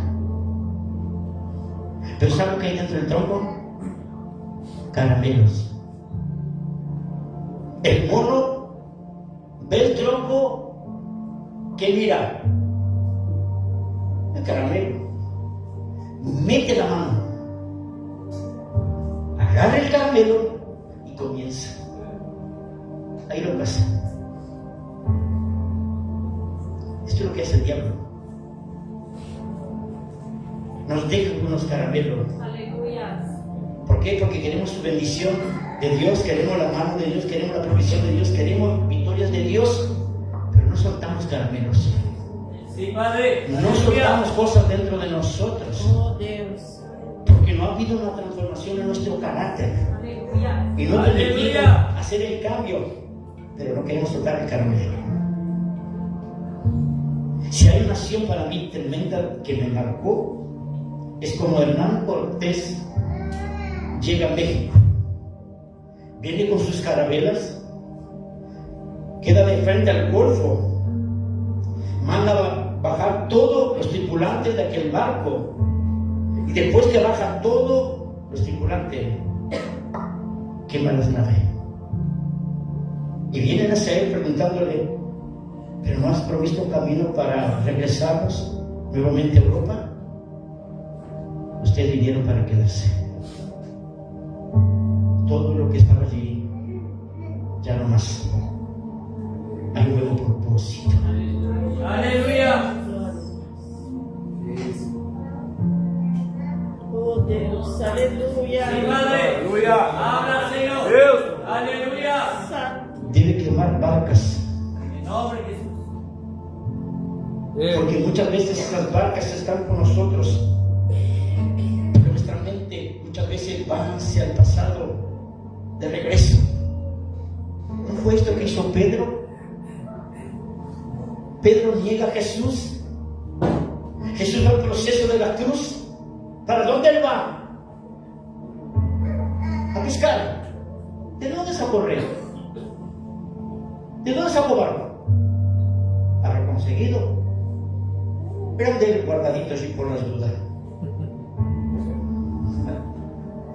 ¿Pero sabe lo que hay dentro del tronco? Caramelos. El mono ve el tronco, ¿qué mira? El caramelo. Mete la mano, agarra el caramelo y comienza. Ahí lo pasa. Esto es lo que hace el diablo. Nos deja unos caramelos. Aleluya. ¿Por qué? Porque queremos su bendición de Dios, queremos la mano de Dios, queremos la provisión de Dios, queremos victorias de Dios, pero no soltamos caramelos. Sí, Padre. No Aleluya. soltamos cosas dentro de nosotros. Oh Dios. Porque no ha habido una transformación en nuestro carácter. Aleluya. Y no Aleluya. permitimos hacer el cambio, pero no queremos soltar el caramelo. Si hay una acción para mí tremenda que me marcó, es como Hernán Cortés llega a México. Viene con sus carabelas, queda de frente al Golfo, manda bajar todos los tripulantes de aquel barco, y después que bajan todos los tripulantes, queman las naves. Y vienen hacia él preguntándole: ¿pero no has provisto un camino para regresarnos nuevamente a Europa? Ustedes vinieron para quedarse. Todo lo que estaba allí ya no más. Hay un nuevo propósito. Aleluya. Oh Dios. Aleluya. Sí, Padre. Aleluya. Habla, Señor. Dios. Aleluya. Santo. Debe quemar barcas, En el nombre de Jesús. porque muchas veces estas barcas están con nosotros, pero nuestra mente muchas veces va hacia el pasado de regreso. ¿No fue esto que hizo Pedro? Pedro niega a Jesús. Jesús va al proceso de la cruz. ¿Para dónde él va? A pescar. ¿De dónde sacó rey? ¿De dónde sacó barco? Habrá conseguido. Pero de él guardadito así por las dudas.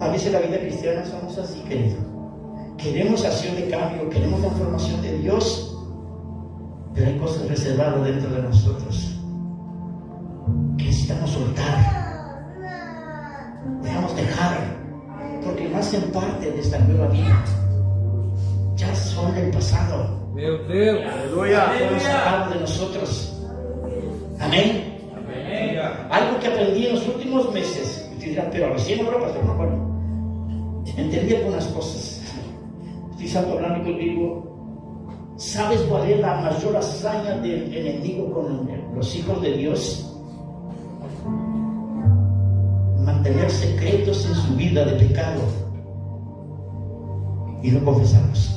A veces la vida cristiana somos así, querido. Queremos acción de cambio, queremos transformación de Dios, pero hay cosas reservadas dentro de nosotros que necesitamos soltar. Dejamos dejar, porque no hacen parte de esta nueva vida. Ya son del pasado. Meu Deus. Aleluya. Fueron sacados de nosotros. Amén. Amén. Algo que aprendí en los últimos meses. Y te dirán, pero recién ahora, pastor, no, bueno. entendí algunas cosas. Estoy hablando conmigo. ¿Sabes cuál es la mayor hazaña del enemigo con los hijos de Dios? Mantener secretos en su vida de pecado y no confesarlos.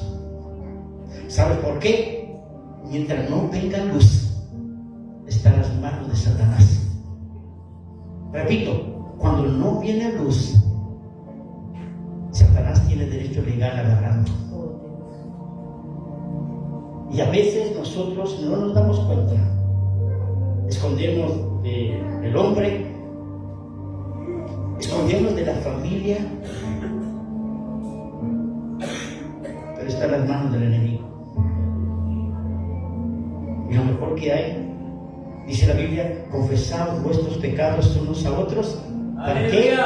¿Sabes por qué? Mientras no venga luz, está en las manos de Satanás. Repito, cuando no viene luz, Satanás tiene derecho legal agarrando. Y a veces nosotros no nos damos cuenta. Escondemos del hombre, escondemos de la familia, pero está en las manos del enemigo. Y lo mejor que hay, dice la Biblia, confesaos vuestros pecados unos a otros. ¿Para qué?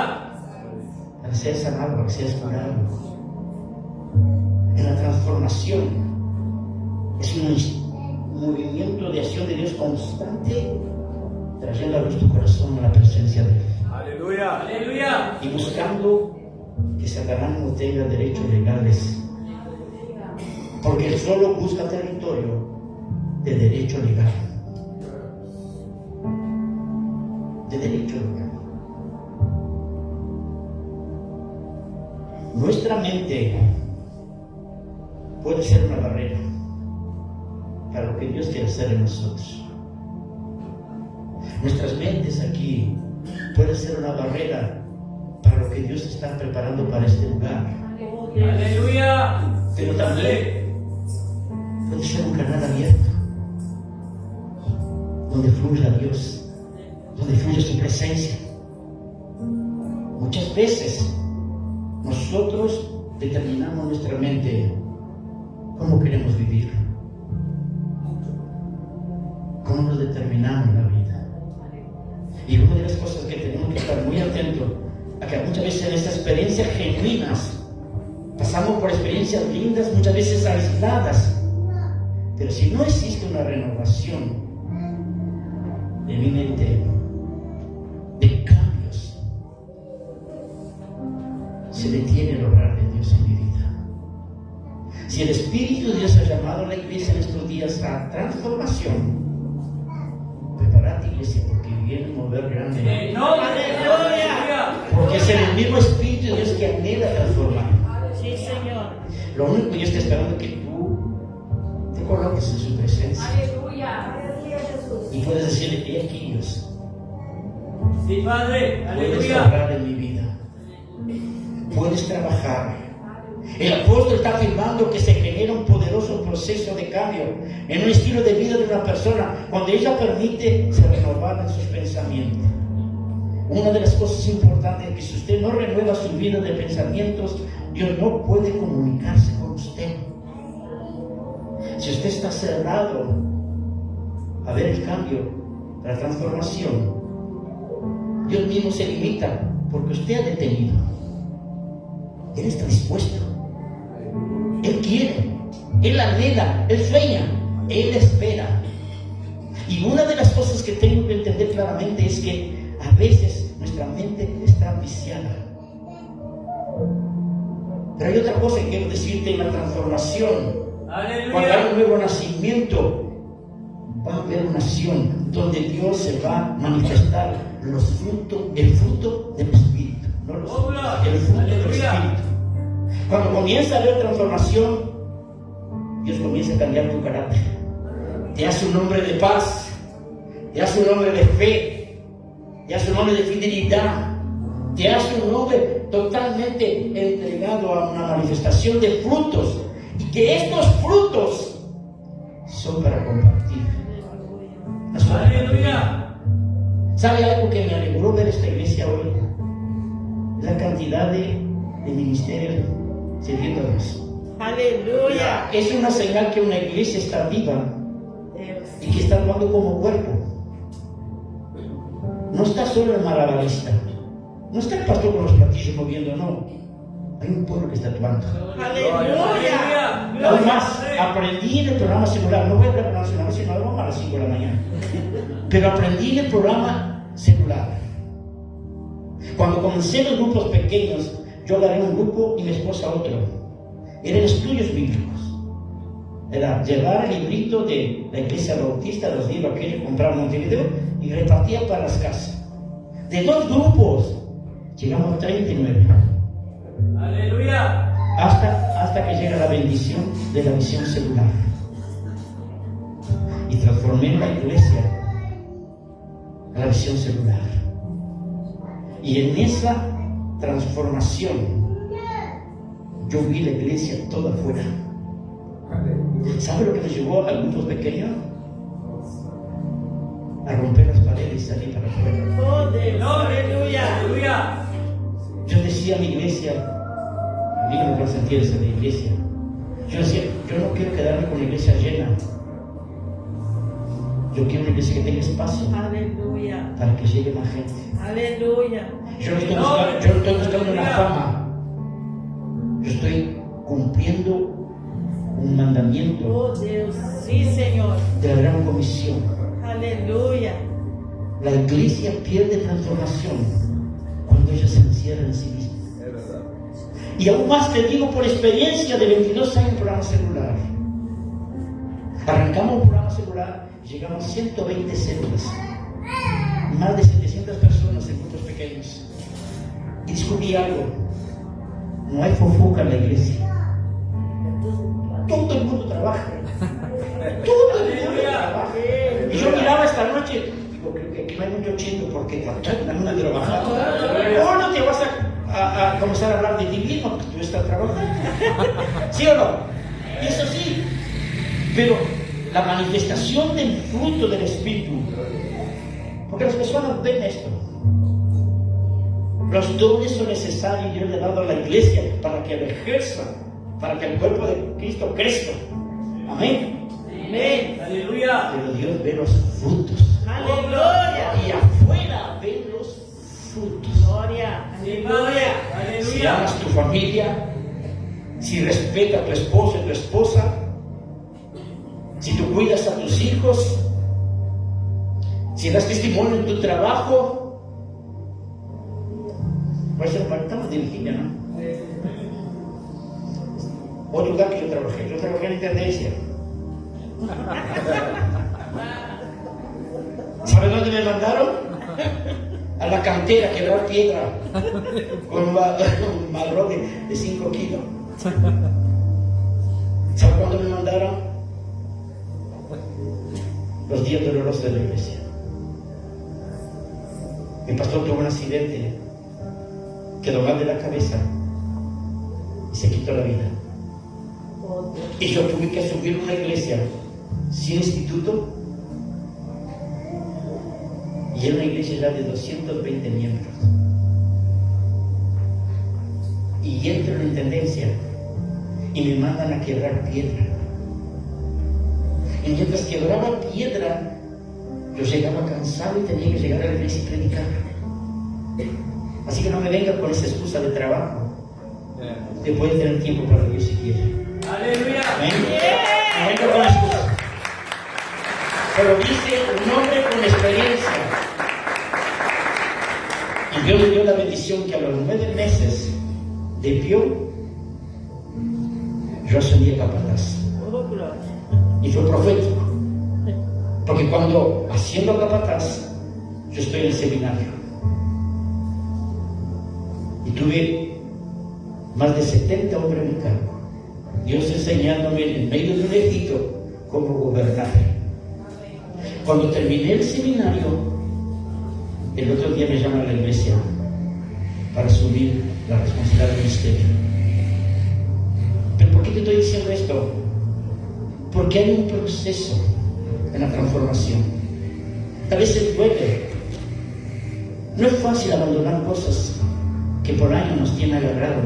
Para ser sanado, para ser curado. En la transformación es un movimiento de acción de Dios constante, trayendo a luz tu corazón a la presencia de Él. Aleluya. Aleluya. Y buscando que Satanás no tenga derechos legales, porque Él solo busca territorio de derecho legal. De derecho legal. Nuestra mente puede ser una barrera para lo que Dios quiere hacer en nosotros. Nuestras mentes aquí puede ser una barrera para lo que Dios está preparando para este lugar. Aleluya. Pero también puede ser un canal abierto donde fluya Dios, donde fluya su presencia. Muchas veces nosotros determinamos nuestra mente cómo queremos vivir, cómo nos determinamos la vida. Y una de las cosas que tenemos que estar muy atentos a que muchas veces en estas experiencias genuinas pasamos por experiencias lindas, muchas veces aisladas, pero si no existe una renovación de mi mente, de cambios, se detiene el obrar de Dios en mi vida. Si el Espíritu de Dios ha llamado a la iglesia en estos días a transformación, prepárate, iglesia, porque viene un mover grande. Aleluya. Porque es el mismo Espíritu de Dios que anhela transformar. Sí, Señor. Lo único que yo estoy esperando es que tú te coloques en su presencia. Y puedes decirle, he aquí Dios, Sí, Padre. puedes Aleluya. obrar en mi vida, puedes trabajar. El apóstol está afirmando que se genera un poderoso proceso de cambio en un estilo de vida de una persona cuando ella permite ser renovada en sus pensamientos. Una de las cosas importantes es que si usted no renueva su vida de pensamientos, Dios no puede comunicarse con usted. Si usted está cerrado a ver el cambio, la transformación, Dios mismo se limita porque usted ha detenido. Él está dispuesto. Él quiere, Él anhela, Él sueña, Él espera. Y una de las cosas que tengo que entender claramente es que a veces nuestra mente está viciada. Pero hay otra cosa que quiero decirte en la transformación. Cuando hay Aleluya. un nuevo nacimiento, va a haber una acción donde Dios se va a manifestar el fruto del Espíritu, no los frutos, el fruto del Espíritu. Cuando comienza a haber transformación, Dios comienza a cambiar tu carácter. Te hace un hombre de paz, te hace un hombre de fe, te hace un hombre de fidelidad, te hace un hombre totalmente entregado a una manifestación de frutos, y que estos frutos son para compartir. No son para Aleluya. compartir. ¿Sabe algo que me alegró ver esta iglesia hoy? La cantidad de ministerios sirviendo a Dios. Aleluya. Es una señal que una iglesia está viva Dios. y que está actuando como cuerpo. No está solo el malabarista, no está el pastor con los platillos moviendo, no. Hay un pueblo que está actuando. Aleluya. Además, aprendí en el programa celular, no voy a hablar del programa celular, sino hablamos a las 5 de la mañana. Pero aprendí en el programa celular. Cuando comencé los grupos pequeños, yo agarré un grupo y mi esposa otro. Eran estudios bíblicos. Era llevar el librito de la iglesia bautista, los libros que yo compraba en Montevideo y repartía para las casas. De 2 grupos llegamos a 39. Aleluya. Hasta que llega la bendición de la visión celular. Y transformé la iglesia a la visión celular. Y en esa transformación yo vi la iglesia toda afuera. ¿Sabe lo que nos llevó a grupos pequeños? A romper las paredes y salir para afuera. Oh, Dios. Aleluya. Aleluya. Yo decía a mi iglesia, a mí no me sentía esa de iglesia. Yo decía, yo no quiero quedarme con la iglesia llena. Yo quiero una iglesia que tenga espacio Aleluya. para que llegue más gente. Aleluya. Yo no estoy buscando una fama. Yo estoy cumpliendo un mandamiento Oh, Dios. Sí, Señor. de la gran comisión. Aleluya. La iglesia pierde transformación cuando ella se encierra en sí misma. Y aún más te digo por experiencia de 22 años en programa celular. Arrancamos un programa celular y llegamos a 120 células. Más de 700 personas en grupos pequeños. Y descubrí algo. No hay fofoca en la iglesia. Todo el mundo trabaja. Todo el mundo trabaja. Y yo miraba esta noche, digo, creo que aquí no hay mucho chido porque cuando hay una trabajando, o no te vas a comenzar a hablar de divino porque tú estás trabajando. ¿Sí o no? Y eso sí. Pero la manifestación del fruto del Espíritu, porque las personas ven esto. Los dones son necesarios y Dios le ha dado a la iglesia para que lo ejerza, para que el cuerpo de Cristo crezca. Amén. Amén. Aleluya. Pero Dios ve los frutos. Aleluya. Y afuera ve los frutos. Gloria. Aleluya. Si Aleluya. amas tu familia, si respetas a tu esposo y tu esposa, si tú cuidas a tus hijos, si das testimonio en tu trabajo, pues estamos de Virginia, ¿no? Otro lugar que yo trabajé en Intendencia. ¿Sabes dónde me mandaron? A la cantera, quebrar piedra con un balón de 5 kilos. ¿Sabes cuándo me mandaron? Los días dolorosos de la iglesia. Mi pastor tuvo un accidente, quedó mal de la cabeza y se quitó la vida. Oh, Dios. Y yo tuve que subir una iglesia sin instituto. Y era una iglesia ya de 220 miembros. Y entro en la intendencia y me mandan a quebrar piedra. Y mientras quebraba piedra, yo llegaba cansado y tenía que llegar a la iglesia y predicar. Así que no me venga con esa excusa de trabajo. Te puedes tener tiempo para Dios si quieres. Aleluya. Amén. No venga con excusa. Pero dice un hombre con experiencia. Y Dios le dio la bendición que a los 9 meses de Pío, yo ascendí a capataz. Oh, gloria. Y fue profético. Porque cuando haciendo a capataz, yo estoy en el seminario. Y tuve más de 70 hombres en mi cargo. Dios enseñándome en medio de un Egipto cómo gobernar. Cuando terminé el seminario, el otro día me llaman a la iglesia para asumir la responsabilidad del ministerio. ¿Pero por qué te estoy diciendo esto? Porque hay un proceso en la transformación. A veces duele. No es fácil abandonar cosas que por años nos tienen agarrado.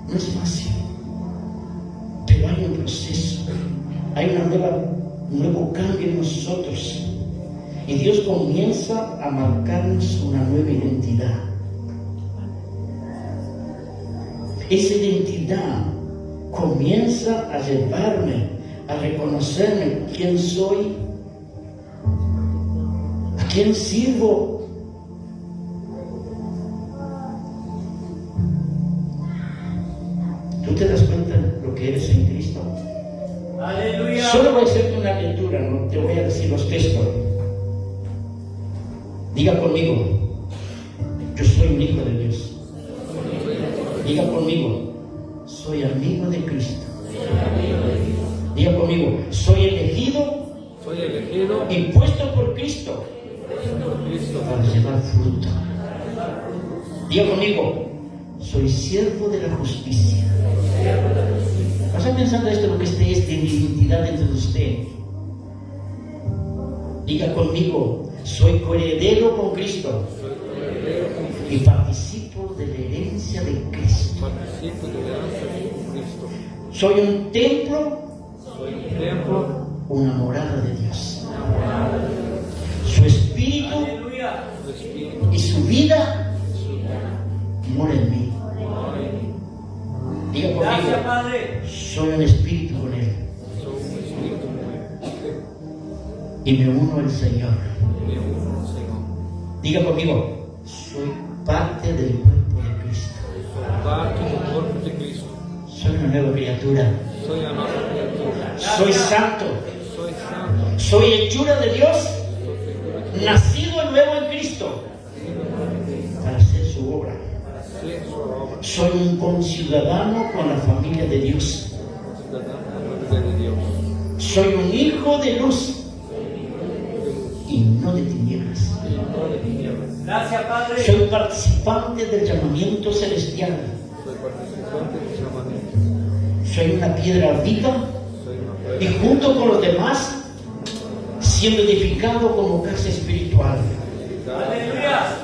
No es fácil. Pero hay un proceso. Hay un nuevo cambio en nosotros. Y Dios comienza a marcarnos una nueva identidad. Esa identidad comienza a llevarme a reconocerme quién soy, a quién sirvo. ¿Tú te das cuenta de lo que eres en Cristo? Aleluya. Solo voy a hacerte una lectura, no te voy a decir los textos. Diga conmigo, yo soy un hijo de Dios. Diga conmigo, soy amigo de Cristo. Diga conmigo, soy elegido y puesto por Cristo para llevar fruto. Diga conmigo, soy siervo de la justicia. Vaya pensando esto, lo que es de mi identidad dentro de usted. Diga conmigo, soy coheredero con Cristo y participo de la herencia de Cristo. Soy un templo, una morada de Dios. Su espíritu Aleluya. y su vida mora en mí. Diga Gracias, conmigo, Padre. soy un espíritu con Él y me uno al Señor. Diga conmigo, soy parte del cuerpo de Cristo. Soy una nueva criatura. Soy santo. Soy hechura de Dios, nacido nuevo en Cristo para hacer su obra. Soy un conciudadano con la familia de Dios. Soy un hijo de luz y no de tinieblas. Gracias, Padre. Soy participante del llamamiento celestial. Soy una piedra viva y junto con los demás siendo edificado como casa espiritual. Aleluya.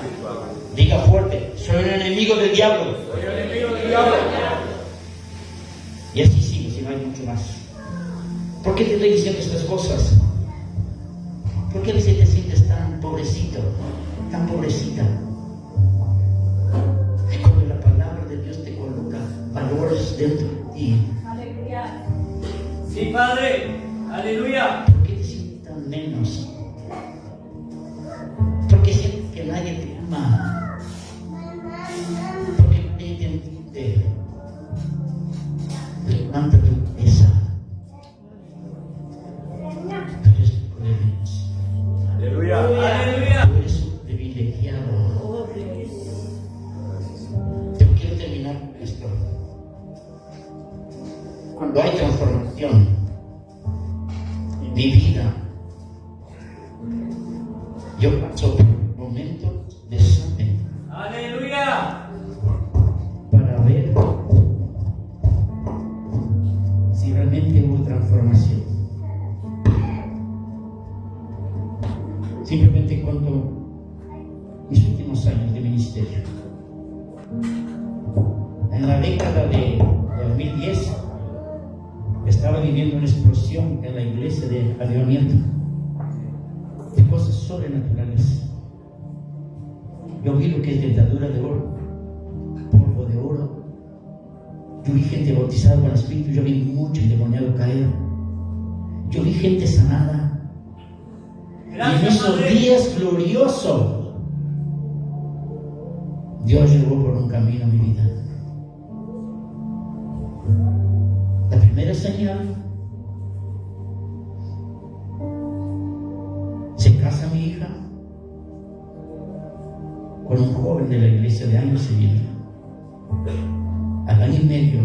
Diga fuerte, soy un enemigo del diablo. Y así sigue, si no hay mucho más. ¿Por qué te estoy diciendo estas cosas? ¿Por qué a veces te sientes tan pobrecito, tan pobrecita? Es cuando la palabra de Dios te coloca valores dentro de ti. Sí, Padre. Aleluya. ¿Por qué te sientes tan menos? ¿Por qué sientes que nadie te ama? ¿Por qué nadie te entiende? Levanta tu cabeza. Tú eres hijo de Dios. Aleluya. Aleluya. Tú eres un privilegiado. Yo quiero terminar con esto. Cuando hay transformación en mi vida, yo paso por un momento de examen Aleluya. para ver si realmente hubo transformación. Simplemente cuento mis últimos años de ministerio. En la década de 2010 estaba viviendo una explosión en la iglesia de avivamiento, de cosas sobrenaturales. Yo vi lo que es dentadura de oro, polvo de oro. Yo vi gente bautizada con el Espíritu. Yo vi mucho endemoniado caer. Yo vi gente sanada. Y en Gracias, esos Padre. días gloriosos, Dios llevó por un camino mi vida. La primera señal, se casa mi hija con un joven de la iglesia de años civil. Al año y medio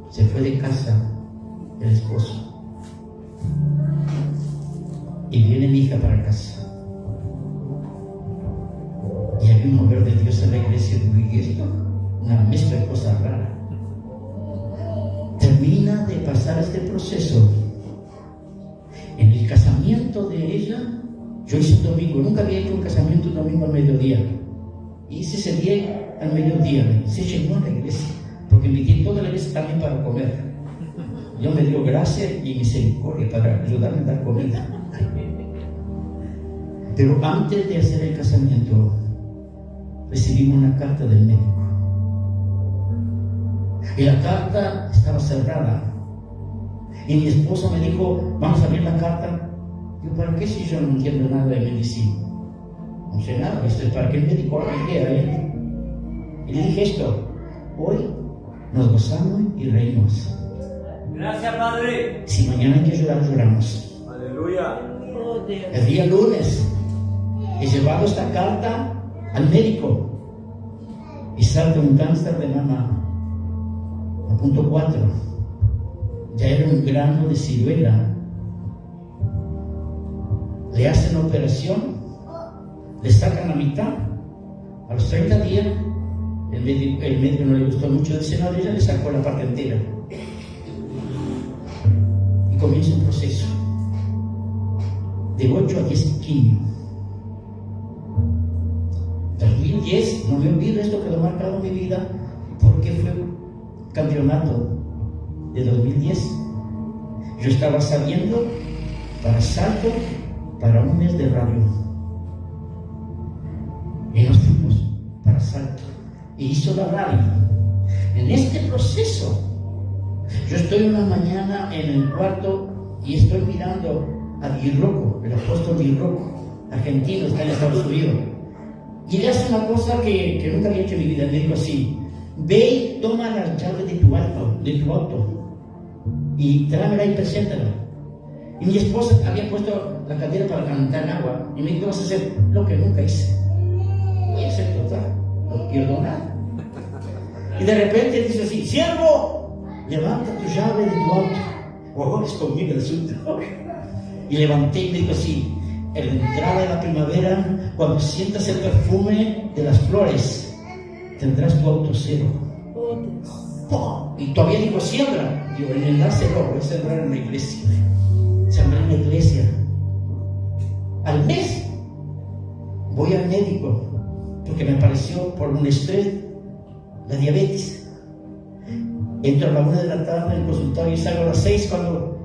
se fue de casa el esposo y viene mi hija para casa. Y había un mover de Dios en la iglesia de esto, una mezcla de cosas raras. Termina de pasar este proceso. En el casamiento de ella, yo hice un domingo, nunca había hecho un casamiento un domingo al mediodía. Hice ese día al mediodía, se llenó a la iglesia, porque invité a toda la iglesia también para comer. Dios me dio gracia y misericordia para ayudarme a dar comida. Pero antes de hacer el casamiento, recibimos una carta del médico. Y la carta estaba cerrada. Y mi esposa me dijo, vamos a abrir la carta. Yo, ¿para qué si yo no entiendo nada de medicina? No sé nada, esto es para que el médico haga idea. Y le dije esto, hoy nos gozamos y reímos. Gracias, Padre. Si mañana hay que llorar, lloramos. Aleluya. Oh Dios. El día lunes he llevado esta carta al médico y salta un cáncer de mama a punto 4. Ya era un grano de ciruela. Le hacen la operación, le sacan la mitad. A los 30 días, el médico no le gustó mucho el seno de ella, le sacó la parte entera. Y comienza un proceso de 8 a 10 quimios. 2010, no me olvido, esto quedó marcado en mi vida porque fue campeonato de 2010. Yo estaba saliendo para Salto para un mes de radio y nos fuimos para Salto y hizo la radio. En este proceso yo estoy una mañana en el cuarto y estoy mirando a Di Rocco, el apóstol Di Rocco, argentino, está en Estados Unidos, y le hace una cosa que nunca había hecho en mi vida. Le digo así: ve y toma la llave de tu auto y tráemela y preséntala. Y mi esposa había puesto la caldera para calentar agua y me dijo: vas a hacer lo que nunca hice. Voy a hacer total, no pierdo nada. Y de repente dice así: siervo, levanta tu llave de tu auto. Oh, es conmigo el asunto. Y levanté y me dijo así: en la entrada de la primavera, cuando sientas el perfume de las flores, tendrás tu auto cero. Oh Dios. ¡Pum! Y todavía digo: siembra. Digo: en el cero, voy a sembrar en la iglesia. Sembré en la iglesia. Al mes voy al médico porque me apareció por un estrés la diabetes. Entro a la 1 de la tarde en el consultorio y salgo a las 6. Cuando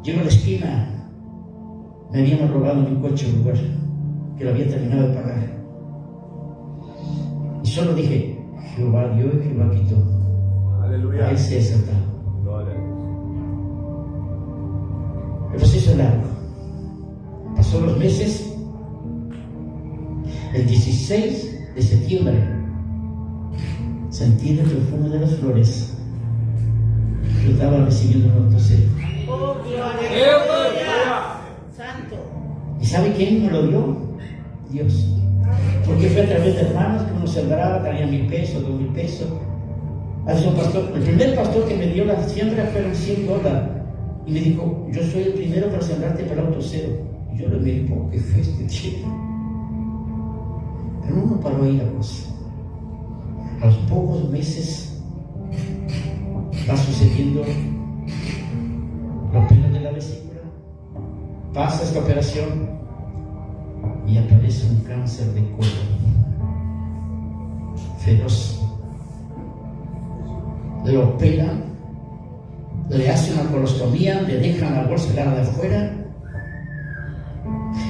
llego a la esquina, me habían robado mi coche un lugar que lo había terminado de pagar. Y solo dije: Jehová dio y Jehová quitó. Aleluya. A él se desató. Gloria. El proceso es largo. Pasó los meses. El 16 de septiembre sentí el perfume de las flores. Yo estaba recibiendo un auto cero. Oh gloria. Aleluya. Santo. ¿Y sabe quién me lo dio? Dios. Porque fue a través de hermanos que uno sembraba, traía 1,000 pesos, 2,000 pesos. Hace un pastor, el primer pastor que me dio la siembra fueron $100. Y me dijo: yo soy el primero para sembrarte para auto cero. Y yo le miré: ¿por qué fue este chico? Pero no paró ahí la cosa. A los pocos meses va sucediendo la operación de la vesícula. Pasa esta operación y aparece un cáncer de colon feroz. Le operan, le hacen una colostomía, le dejan la bolsa de afuera.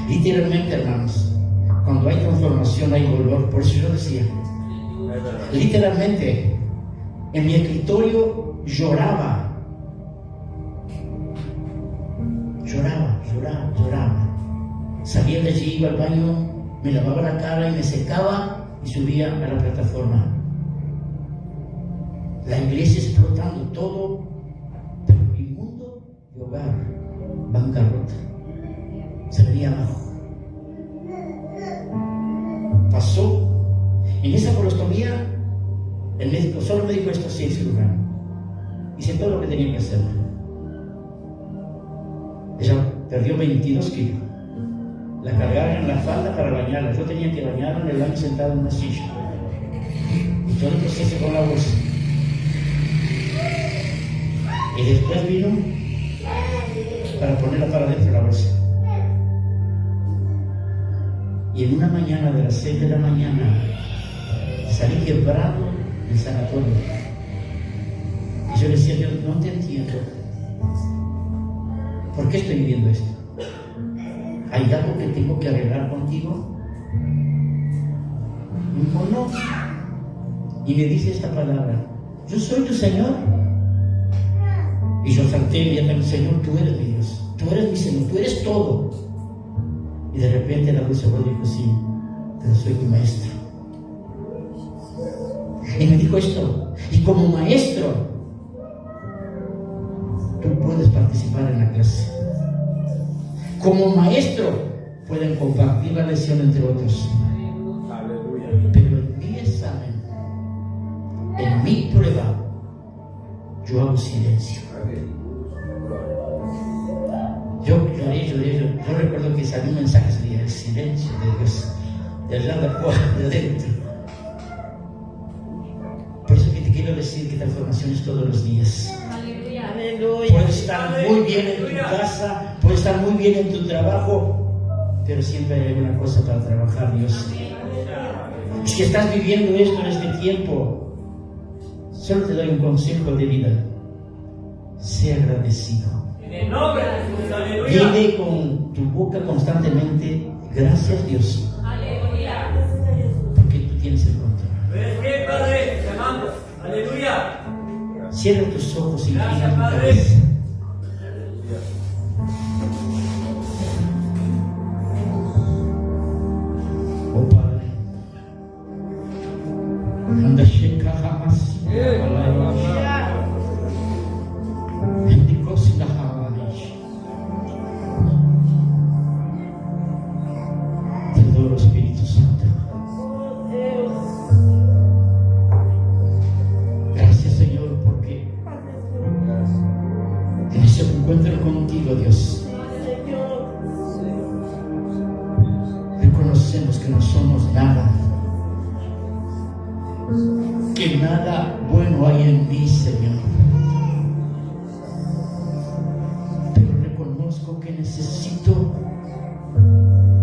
Literalmente, hermanos, cuando hay transformación hay dolor. Por eso yo decía, literalmente, en mi escritorio lloraba. Salía de allí, iba al baño, me lavaba la cara y me secaba y subía a la plataforma. La iglesia explotando todo, pero mi mundo de hogar, bancarrota. Se venía abajo. Pasó. En esa colostomía, el médico solo me dijo esto: sí, cirujano. Hice todo lo que tenía que hacer. Ella perdió 22 kilos. La cargaron en la falda para bañarla. Yo tenía que bañarla en el baño sentado en una silla. Y todo el proceso con la bolsa. Y después vino para ponerla para dentro de la bolsa. Y en una mañana de las 6 de la mañana salí quebrado del sanatorio. Y yo le decía: Dios, no te entiendo. ¿Por qué estoy viviendo esto? ¿Hay algo que tengo que arreglar contigo? Me dijo: no. Y me dice esta palabra: yo soy tu Señor. Y yo salté inmediatamente: Señor, tú eres mi Dios, tú eres mi Señor, tú eres todo. Y de repente la dulce voz dijo: sí, pero soy tu maestro. Y me dijo esto, y como maestro, tú puedes participar en la clase. Como maestro, pueden compartir la lección entre otros. Aleluya. Pero en mi examen, en mi prueba, yo hago silencio. Yo recuerdo que salió un mensaje, salía el silencio de Dios, de allá de afuera, de adentro. Por eso que te quiero decir que transformación es todos los días. Aleluya. Puedes estar muy bien en tu casa, puedes estar muy bien en tu trabajo, pero siempre hay alguna cosa para trabajar, Dios. Si estás viviendo esto en este tiempo, solo te doy un consejo de vida. Sé agradecido. En el nombre de Jesús, aleluya. Dile con tu boca constantemente, gracias Dios, Aleluya. porque tú tienes el control. ¿Ves qué, Padre? Te amamos. Aleluya. Cierra tus ojos y inclina Gracias, tu Padre. cabeza. Oh Padre, anda sheka jamás. Bendicosi la jamás. Te adoro, Espíritu Santo. Gracias, Señor, porque en ese encuentro contigo, Dios, reconocemos que no somos nada, que nada bueno hay en mí, Señor. Pero reconozco que necesito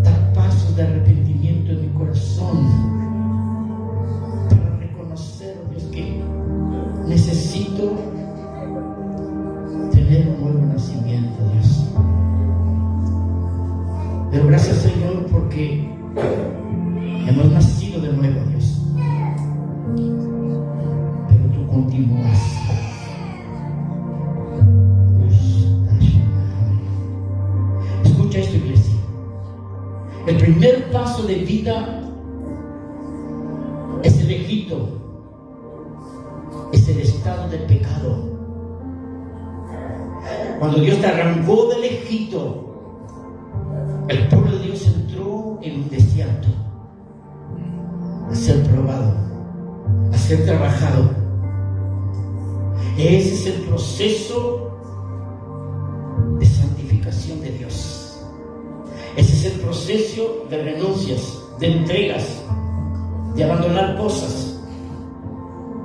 dar pasos de arrepentimiento en mi corazón para reconocer, Dios, que necesito tener un nuevo nacimiento, Dios. Pero gracias, Señor, porque hemos nacido de nuevo, Dios. Pero tú continúas. Escucha esto, iglesia. El primer paso de vida es el Egipto. Es el estado del pecado. Cuando Dios te arrancó del Egipto, el pueblo de Dios entró en un desierto a ser probado, a ser trabajado. Ese es el proceso de santificación de Dios. Ese es el proceso de renuncias, de entregas, de abandonar cosas.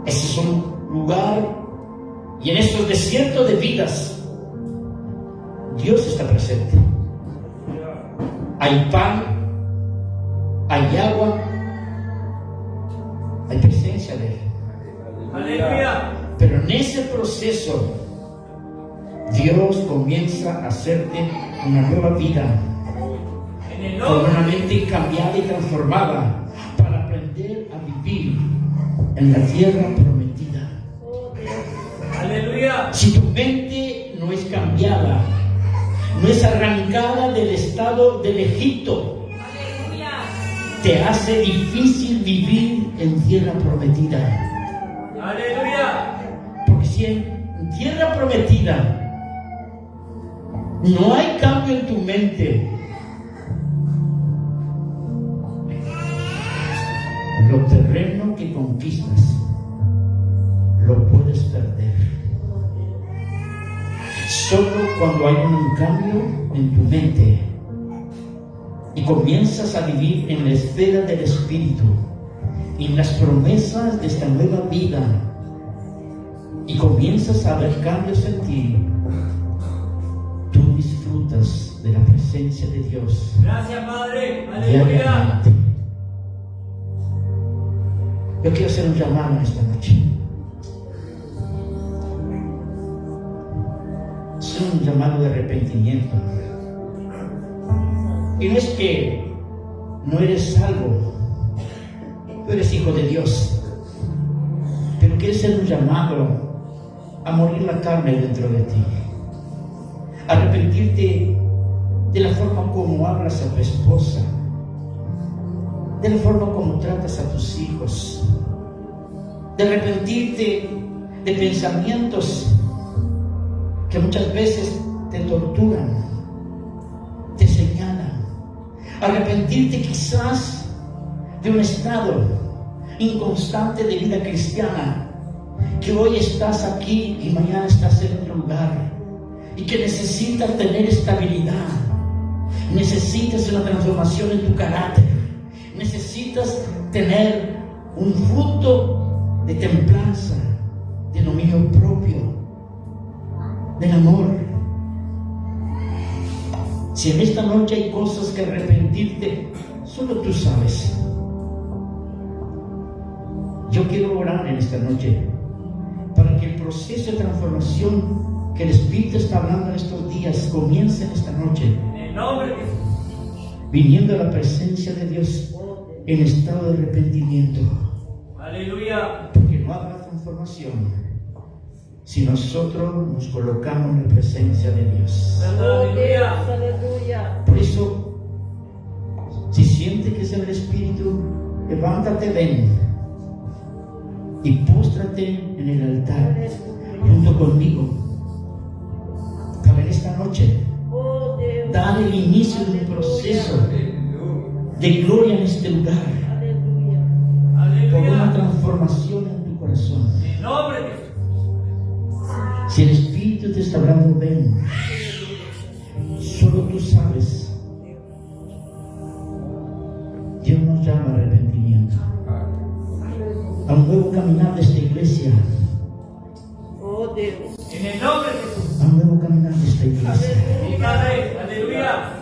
Ese es un lugar, y en estos desiertos de vidas Dios está presente. Hay pan, hay agua, hay presencia de Él. Aleluya. Pero en ese proceso Dios comienza a hacerte una nueva vida, En el con nombre una de mente cambiada y transformada, para aprender a vivir en la tierra prometida. Aleluya. Si tu mente no es cambiada, no es arrancada del estado del Egipto, te hace difícil vivir en tierra prometida. Aleluya. Porque si en tierra prometida no hay cambio en tu mente, lo terreno que conquistas lo puedes perder. Solo cuando hay un cambio en tu mente y comienzas a vivir en la esfera del Espíritu y en las promesas de esta nueva vida, y comienzas a ver cambios en ti, tú disfrutas de la presencia de Dios Gracias, Padre. Aleluya. diariamente. Yo quiero hacer un llamado esta noche. Es un llamado de arrepentimiento. Y no es que no eres salvo, tú eres hijo de Dios, pero quiere ser un llamado a morir la carne dentro de ti, a arrepentirte de la forma como hablas a tu esposa, de la forma como tratas a tus hijos, de arrepentirte de pensamientos que muchas veces te torturan, te señalan. Arrepentirte quizás de un estado inconstante de vida cristiana, que hoy estás aquí y mañana estás en otro lugar, y que necesitas tener estabilidad, necesitas una transformación en tu carácter, necesitas tener un fruto de templanza, de dominio propio, del amor. Si en esta noche hay cosas que arrepentirte, solo tú sabes. Yo quiero orar en esta noche para que el proceso de transformación que el Espíritu está hablando en estos días comience en esta noche, En el nombre de Jesús. viniendo a la presencia de Dios en estado de arrepentimiento. Aleluya. Porque no habrá transformación si nosotros nos colocamos en la presencia de Dios. Aleluya. Aleluya. Por eso, si sientes que es el Espíritu, levántate, ven y póstrate en el altar junto conmigo para en esta noche Oh Dios. dar el inicio de un proceso de gloria en este lugar, Aleluya. por una Aleluya. transformación en tu corazón. En el nombre de Jesús. Si el Espíritu te está hablando, ven. Solo tú sabes. Dios nos llama a arrepentimiento, a un nuevo caminar de esta iglesia, Oh Dios. En el nombre de Jesús. a un nuevo caminar de esta iglesia. Mi Padre. Aleluya.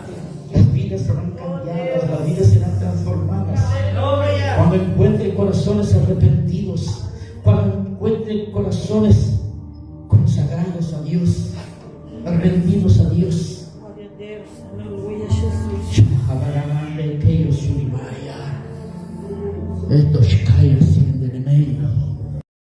Las vidas serán cambiadas, las vidas serán transformadas. En el nombre de Jesús. Cuando encuentre corazones arrepentidos, cuando encuentre corazones consagrados a Dios, rendidos a Dios. Glória a Deus. Aleluia, Jesus. Estos calles